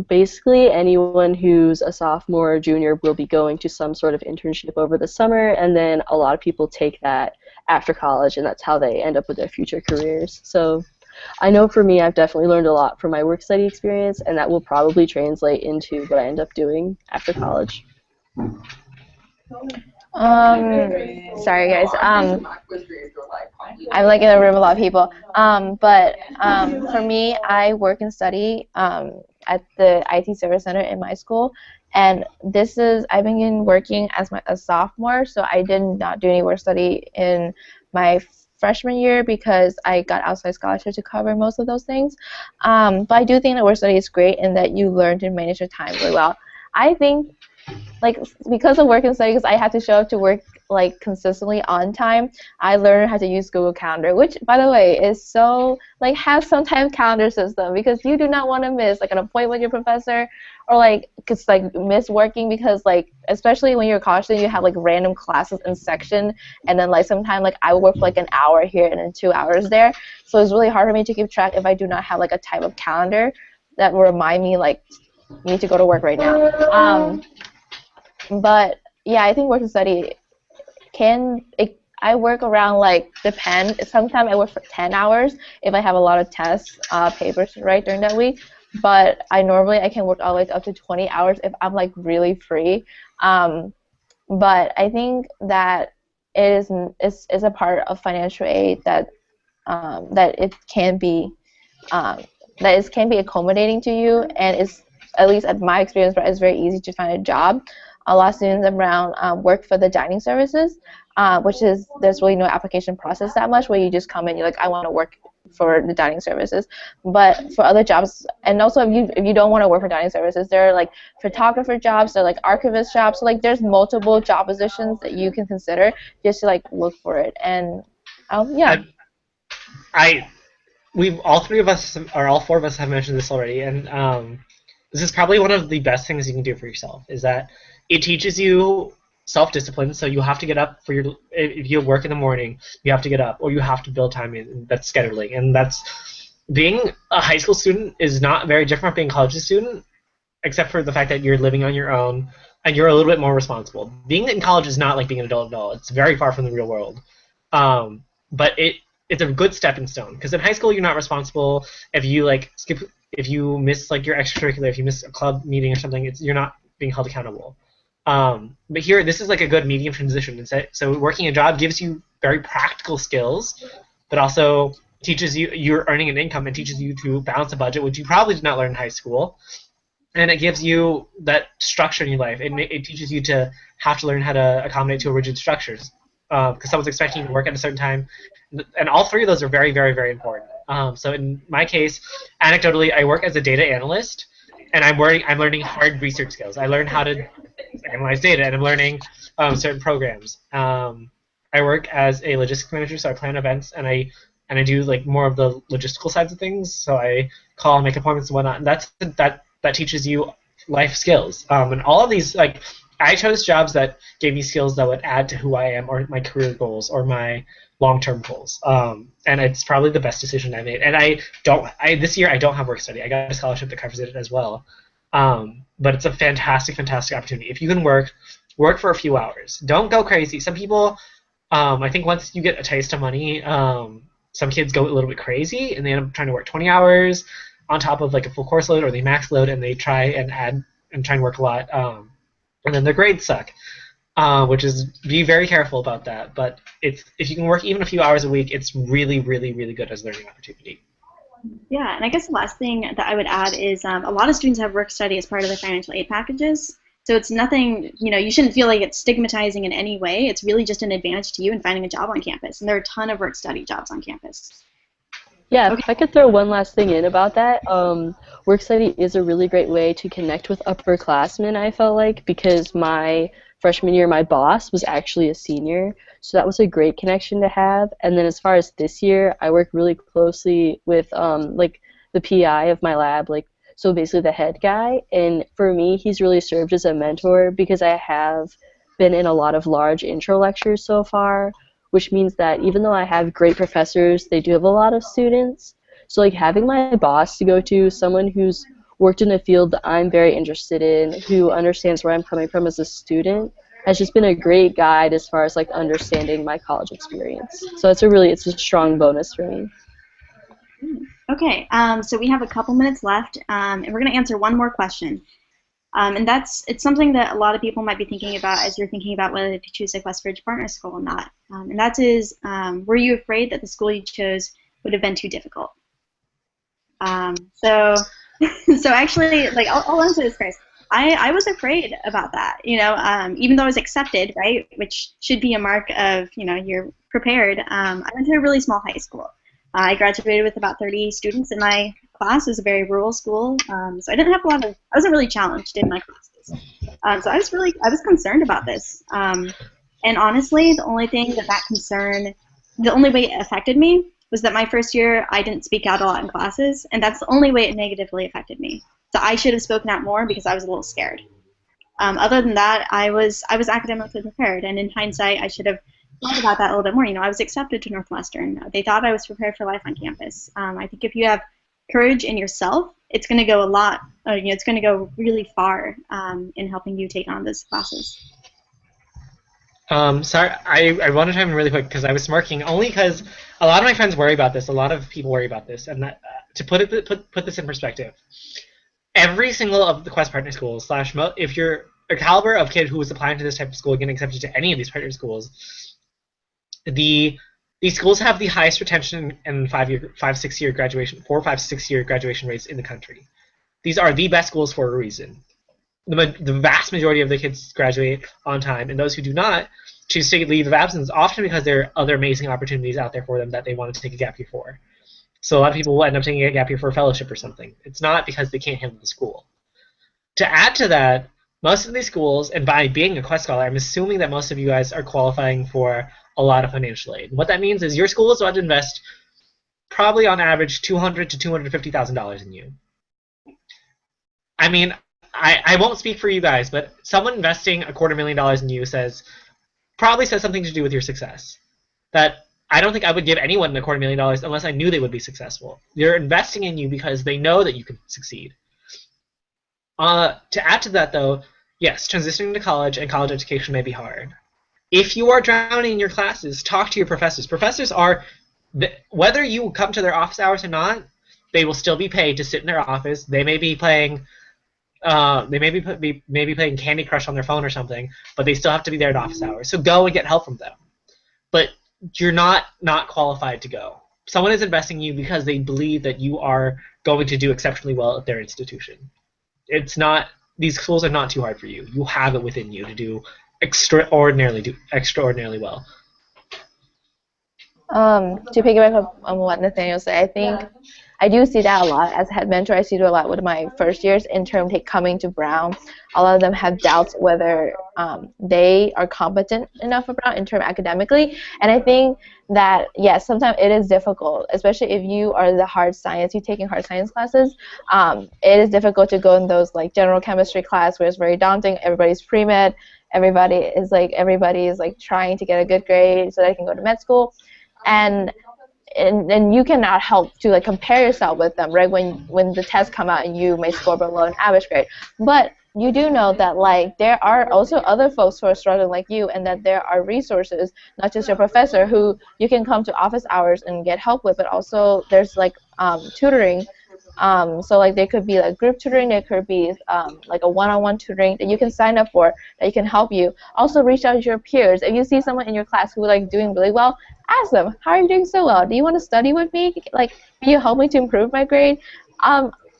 basically anyone who's a sophomore or junior will be going to some sort of internship over the summer, and then a lot of people take that after college, and that's how they end up with their future careers. So I know for me, I've definitely learned a lot from my work study experience, and that will probably translate into what I end up doing after college. Sorry guys. I'm like in a room with a lot of people. But for me, I work and study at the IT Service Center in my school, and I've been working as a sophomore, so I did not do any work study in my freshman year because I got outside scholarship to cover most of those things. But I do think that work study is great in that you learn to manage your time really well. I think, like, because of work and study, because I had to show up to work like consistently on time, I learned how to use Google Calendar, which, by the way, is so like has some type of calendar system, because you do not want to miss like an appointment with your professor, or like just like miss working, because like especially when you're a college student, you have like random classes in section, and then like sometimes like I would work for like an hour here and then 2 hours there, so it's really hard for me to keep track if I do not have like a type of calendar that will remind me like you need to go to work right now. But yeah, I think work and study I work around like sometimes I work for 10 hours if I have a lot of tests, papers to write during that week, but I can work all the way up to 20 hours if I'm like really free. But I think that is a part of financial aid that it can be accommodating to you, and it's, at least at my experience, it's very easy to find a job. A lot of students around work for the dining services, which is, there's really no application process that much, where you just come in, you're like, I want to work for the dining services. But for other jobs, and also if you don't want to work for dining services, there are like photographer jobs, there are like archivist jobs, so like there's multiple job positions that you can consider just to like look for it. And yeah. All four of us have mentioned this already, and this is probably one of the best things you can do for yourself, is that it teaches you self-discipline. So you have to get up if you work in the morning, you have to get up, or you have to build time in. That's scheduling, and that's being a high school student is not very different from being a college student, except for the fact that you're living on your own and you're a little bit more responsible. Being in college is not like being an adult at all. It's very far from the real world. But it's a good stepping stone, because in high school you're not responsible if you like skip, if you miss like your extracurricular, if you miss a club meeting or something, you're not being held accountable. But here, this is like a good medium transition. So working a job gives you very practical skills, but also teaches you're earning an income and teaches you to balance a budget, which you probably did not learn in high school. And it gives you that structure in your life. It teaches you to have to learn how to accommodate to rigid structures, because someone's expecting you to work at a certain time. And all three of those are very, very, very important. So in my case, anecdotally, I work as a data analyst, and I'm learning hard research skills. I learned how to analyze data, and I'm learning certain programs. I work as a logistics manager, so I plan events, and I do like more of the logistical sides of things. So I call and make appointments and whatnot. And that teaches you life skills. And all of these, like, I chose jobs that gave me skills that would add to who I am, or my career goals, or my long-term goals. And it's probably the best decision I made. And this year I don't have work study. I got a scholarship that covers it as well. But it's a fantastic, fantastic opportunity. If you can work for a few hours. Don't go crazy. Some people, I think once you get a taste of money, some kids go a little bit crazy and they end up trying to work 20 hours on top of like a full course load, or they max load and they try and add and try and work a lot. And then their grades suck. Which is, be very careful about that. But if you can work even a few hours a week, it's really, really, really good as a learning opportunity. Yeah, and I guess the last thing that I would add is a lot of students have work study as part of their financial aid packages. So it's nothing, you shouldn't feel like it's stigmatizing in any way. It's really just an advantage to you in finding a job on campus. And there are a ton of work study jobs on campus. Yeah, Okay. if I could throw one last thing in about that, work study is a really great way to connect with upperclassmen, I felt like, because my freshman year, my boss was actually a senior, so that was a great connection to have. And then as far as this year, I work really closely with like the PI of my lab, like, so basically the head guy, and for me, he's really served as a mentor because I have been in a lot of large intro lectures so far, which means that even though I have great professors, they do have a lot of students. So like having my boss to go to, someone who's worked in a field that I'm very interested in, who understands where I'm coming from as a student, has just been a great guide as far as like understanding my college experience. So it's a strong bonus for me. Okay, so we have a couple minutes left, and we're going to answer one more question. And it's something that a lot of people might be thinking about as you're thinking about whether to choose a Westbridge Partner School or not. And that is, were you afraid that the school you chose would have been too difficult? So actually, like, I'll answer this first. I was afraid about that, even though I was accepted, right, which should be a mark of, you're prepared. I went to a really small high school. I graduated with about 30 students in my class. It was a very rural school, so I didn't have I wasn't really challenged in my classes. So I was concerned about this. And honestly, the only way it affected me was that my first year I didn't speak out a lot in classes, and that's the only way it negatively affected me. So I should have spoken out more because I was a little scared. Other than that, I was academically prepared, and in hindsight, I should have thought about that a little bit more. I was accepted to Northwestern. They thought I was prepared for life on campus. I think if you have courage in yourself, it's going to go it's going to go really far in helping you take on those classes. Sorry, I want to chime in really quick because I was smirking only because a lot of my friends worry about this. A lot of people worry about this, and that, to put this in perspective, every single of the Quest partner schools / if you're a caliber of kid who is applying to this type of school, getting accepted to any of these partner schools, these schools have the highest retention and 4 5 6 year graduation rates in the country. These are the best schools for a reason. The vast majority of the kids graduate on time, and those who do not choose to leave of absence, often because there are other amazing opportunities out there for them that they want to take a gap year for. So a lot of people will end up taking a gap year for a fellowship or something. It's not because they can't handle the school. To add to that, most of these schools, and by being a Quest Scholar, I'm assuming that most of you guys are qualifying for a lot of financial aid. What that means is your school is about to invest probably on average $200,000 to $250,000 in you. I mean, I won't speak for you guys, but someone investing $250,000 in you probably says something to do with your success. That I don't think I would give anyone a $250,000 unless I knew they would be successful. They're investing in you because they know that you can succeed. To add to that, though, yes, transitioning to college and college education may be hard. If you are drowning in your classes, talk to your professors. Professors are, whether you come to their office hours or not, they will still be paid to sit in their office. They may be playing, maybe playing Candy Crush on their phone or something, but they still have to be there at office hours. So go and get help from them. But you're not qualified to go. Someone is investing in you because they believe that you are going to do exceptionally well at their institution. It's not, these schools are not too hard for you. You have it within you to do extraordinarily well. To piggyback up on what Nathaniel said, I think I do see that a lot. As a head mentor, I see it a lot with my first years intern coming to Brown. A lot of them have doubts whether they are competent enough for Brown intern academically. And I think that, yes, sometimes it is difficult, especially if you are you're taking hard science classes. It is difficult to go in those like general chemistry class where it's very daunting. Everybody's pre-med. Everybody is trying to get a good grade so they can go to med school. And you cannot help to like compare yourself with them, right? When the tests come out and you may score below an average grade, but you do know that like there are also other folks who are struggling like you, and that there are resources, not just your professor who you can come to office hours and get help with, but also there's like tutoring. So like there could be like group tutoring, there could be like a one-on-one tutoring that you can sign up for that can help you. Also reach out to your peers. If you see someone in your class who like doing really well, ask them, how are you doing so well? Do you want to study with me? Like, can you help me to improve my grade?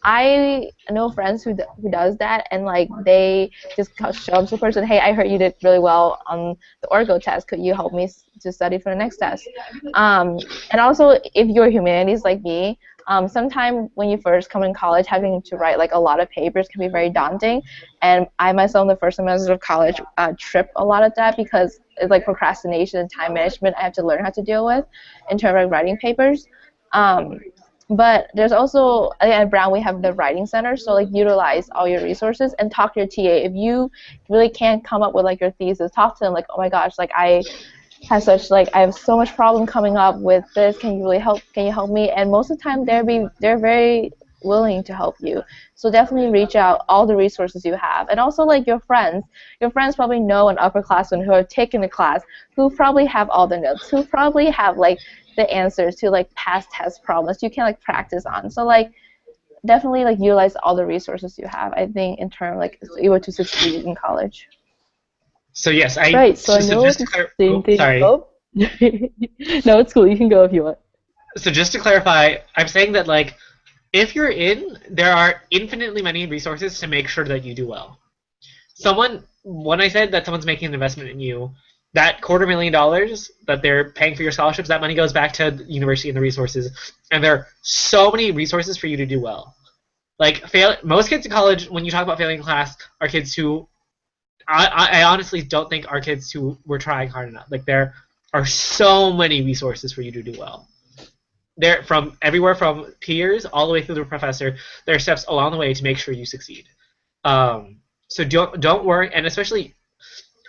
I know friends who does that, and like they just show up to the person, hey, I heard you did really well on the Orgo test. Could you help me to study for the next test? And also, if you're humanities like me, sometimes when you first come in college, having to write like a lot of papers can be very daunting. And I myself, in the first semester of college, trip a lot of that because it's like procrastination and time management I have to learn how to deal with in terms of writing papers. But there's also, at Brown, we have the writing center, so like utilize all your resources and talk to your TA. If you really can't come up with like your thesis, talk to them like, oh my gosh, like I have so much problem coming up with this. Can you really help? Can you help me? And most of the time, they're very willing to help you. So definitely reach out, all the resources you have, and also like your friends. Your friends probably know an upperclassman who have taken the class, who probably have all the notes, who probably have like the answers to like past test problems you can like practice on. So like definitely like utilize all the resources you have, I think, in terms like able to succeed in college. So yes, right. So I know it's the same thing. Sorry. Oh. No, it's cool. You can go if you want. So just to clarify, I'm saying that like if you're in, there are infinitely many resources to make sure that you do well. When I said that someone's making an investment in you, that $250,000 that they're paying for your scholarships, that money goes back to the university and the resources. And there are so many resources for you to do well. Like most kids in college, when you talk about failing class, are kids who I honestly don't think are kids who were trying hard enough. Like there are so many resources for you to do well. They're from everywhere from peers all the way through the professor. There are steps along the way to make sure you succeed. So don't worry, and especially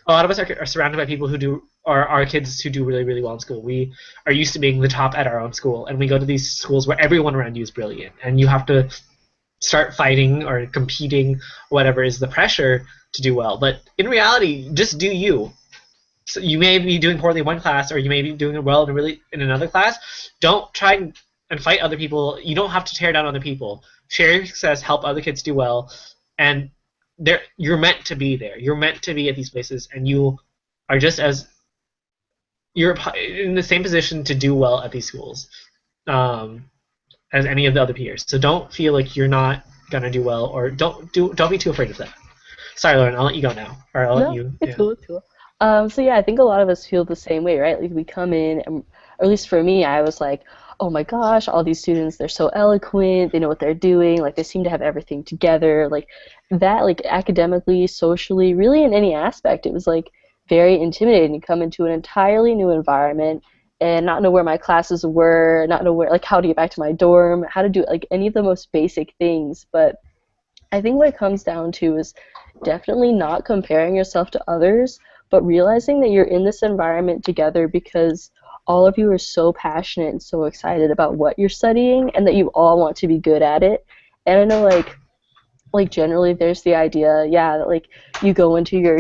a lot of us are surrounded by people who are kids who do really, really well in school. We are used to being the top at our own school, and we go to these schools where everyone around you is brilliant, and you have to start fighting or competing, whatever is the pressure to do well. But in reality, just do you. So you may be doing poorly in one class, or you may be doing well in another class. Don't try and fight other people. You don't have to tear down other people. Share your success, help other kids do well, and you're meant to be there. You're meant to be at these places, and you're in the same position to do well at these schools as any of the other peers. So don't feel like you're not gonna do well, or don't be too afraid of that. Sorry, Lauren, I'll let you go now, or I'll let you. It's cool. It's cool. So yeah, I think a lot of us feel the same way, right? Like we come in, and, or at least for me, I was like, oh my gosh, all these students, they're so eloquent, they know what they're doing, like they seem to have everything together, like that, like academically, socially, really in any aspect, it was like very intimidating to come into an entirely new environment and not know where my classes were, not know where, like how to get back to my dorm, how to do like any of the most basic things. But I think what it comes down to is definitely not comparing yourself to others, but realizing that you're in this environment together because all of you are so passionate and so excited about what you're studying, and that you all want to be good at it. And I know, like generally there's the idea, yeah, that like you go into your,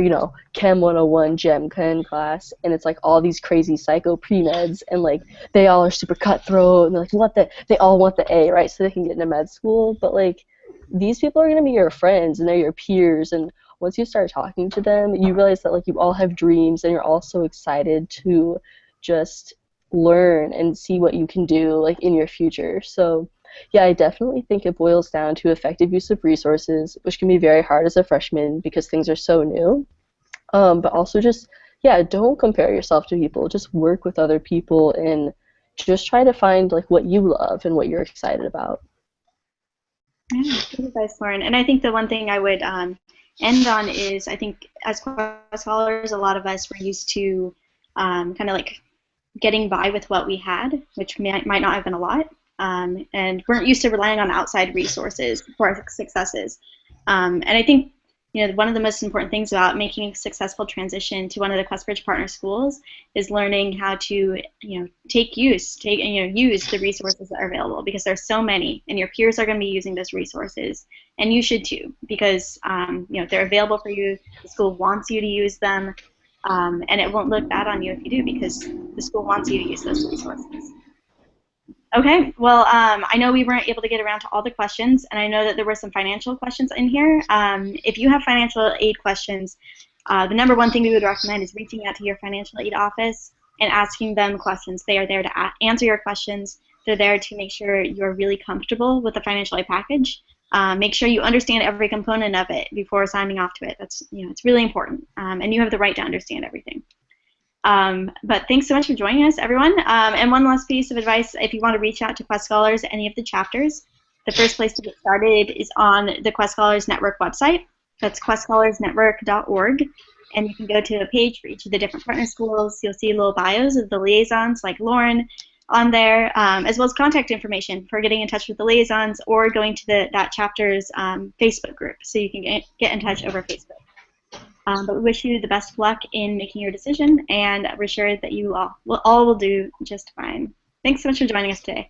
Chem 101 Gem Chem class, and it's like all these crazy psycho pre-meds, and like they all are super cutthroat, and they're like, they all want the A, right, so they can get into med school. But like these people are going to be your friends, and they're your peers, and once you start talking to them, you realize that like you all have dreams, and you're all so excited to just learn and see what you can do like in your future. So yeah, I definitely think it boils down to effective use of resources, which can be very hard as a freshman because things are so new. But also just, yeah, don't compare yourself to people. Just work with other people and just try to find like what you love and what you're excited about. Yeah, good advice, Lauren. And I think the one thing I would end on is, I think as Quest scholars, a lot of us were used to kind of like getting by with what we had, which might not have been a lot. And weren't used to relying on outside resources for our successes. And I think one of the most important things about making a successful transition to one of the QuestBridge partner schools is learning how to use the resources that are available, because there's so many, and your peers are going to be using those resources, and you should too, because they're available for you. The school wants you to use them, and it won't look bad on you if you do, because the school wants you to use those resources. Okay, well, I know we weren't able to get around to all the questions, and I know that there were some financial questions in here. If you have financial aid questions, the number one thing we would recommend is reaching out to your financial aid office and asking them questions. They are there to answer your questions. They're there to make sure you're really comfortable with the financial aid package. Make sure you understand every component of it before signing off to it. That's, it's really important, and you have the right to understand everything. But thanks so much for joining us, everyone. And one last piece of advice: if you want to reach out to Quest Scholars, any of the chapters, the first place to get started is on the Quest Scholars Network website. That's questscholarsnetwork.org. And you can go to a page for each of the different partner schools. You'll see little bios of the liaisons, like Lauren, on there, as well as contact information for getting in touch with the liaisons or going to that chapter's Facebook group, so you can get in touch over Facebook. But we wish you the best of luck in making your decision, and we're sure that you all will do just fine. Thanks so much for joining us today.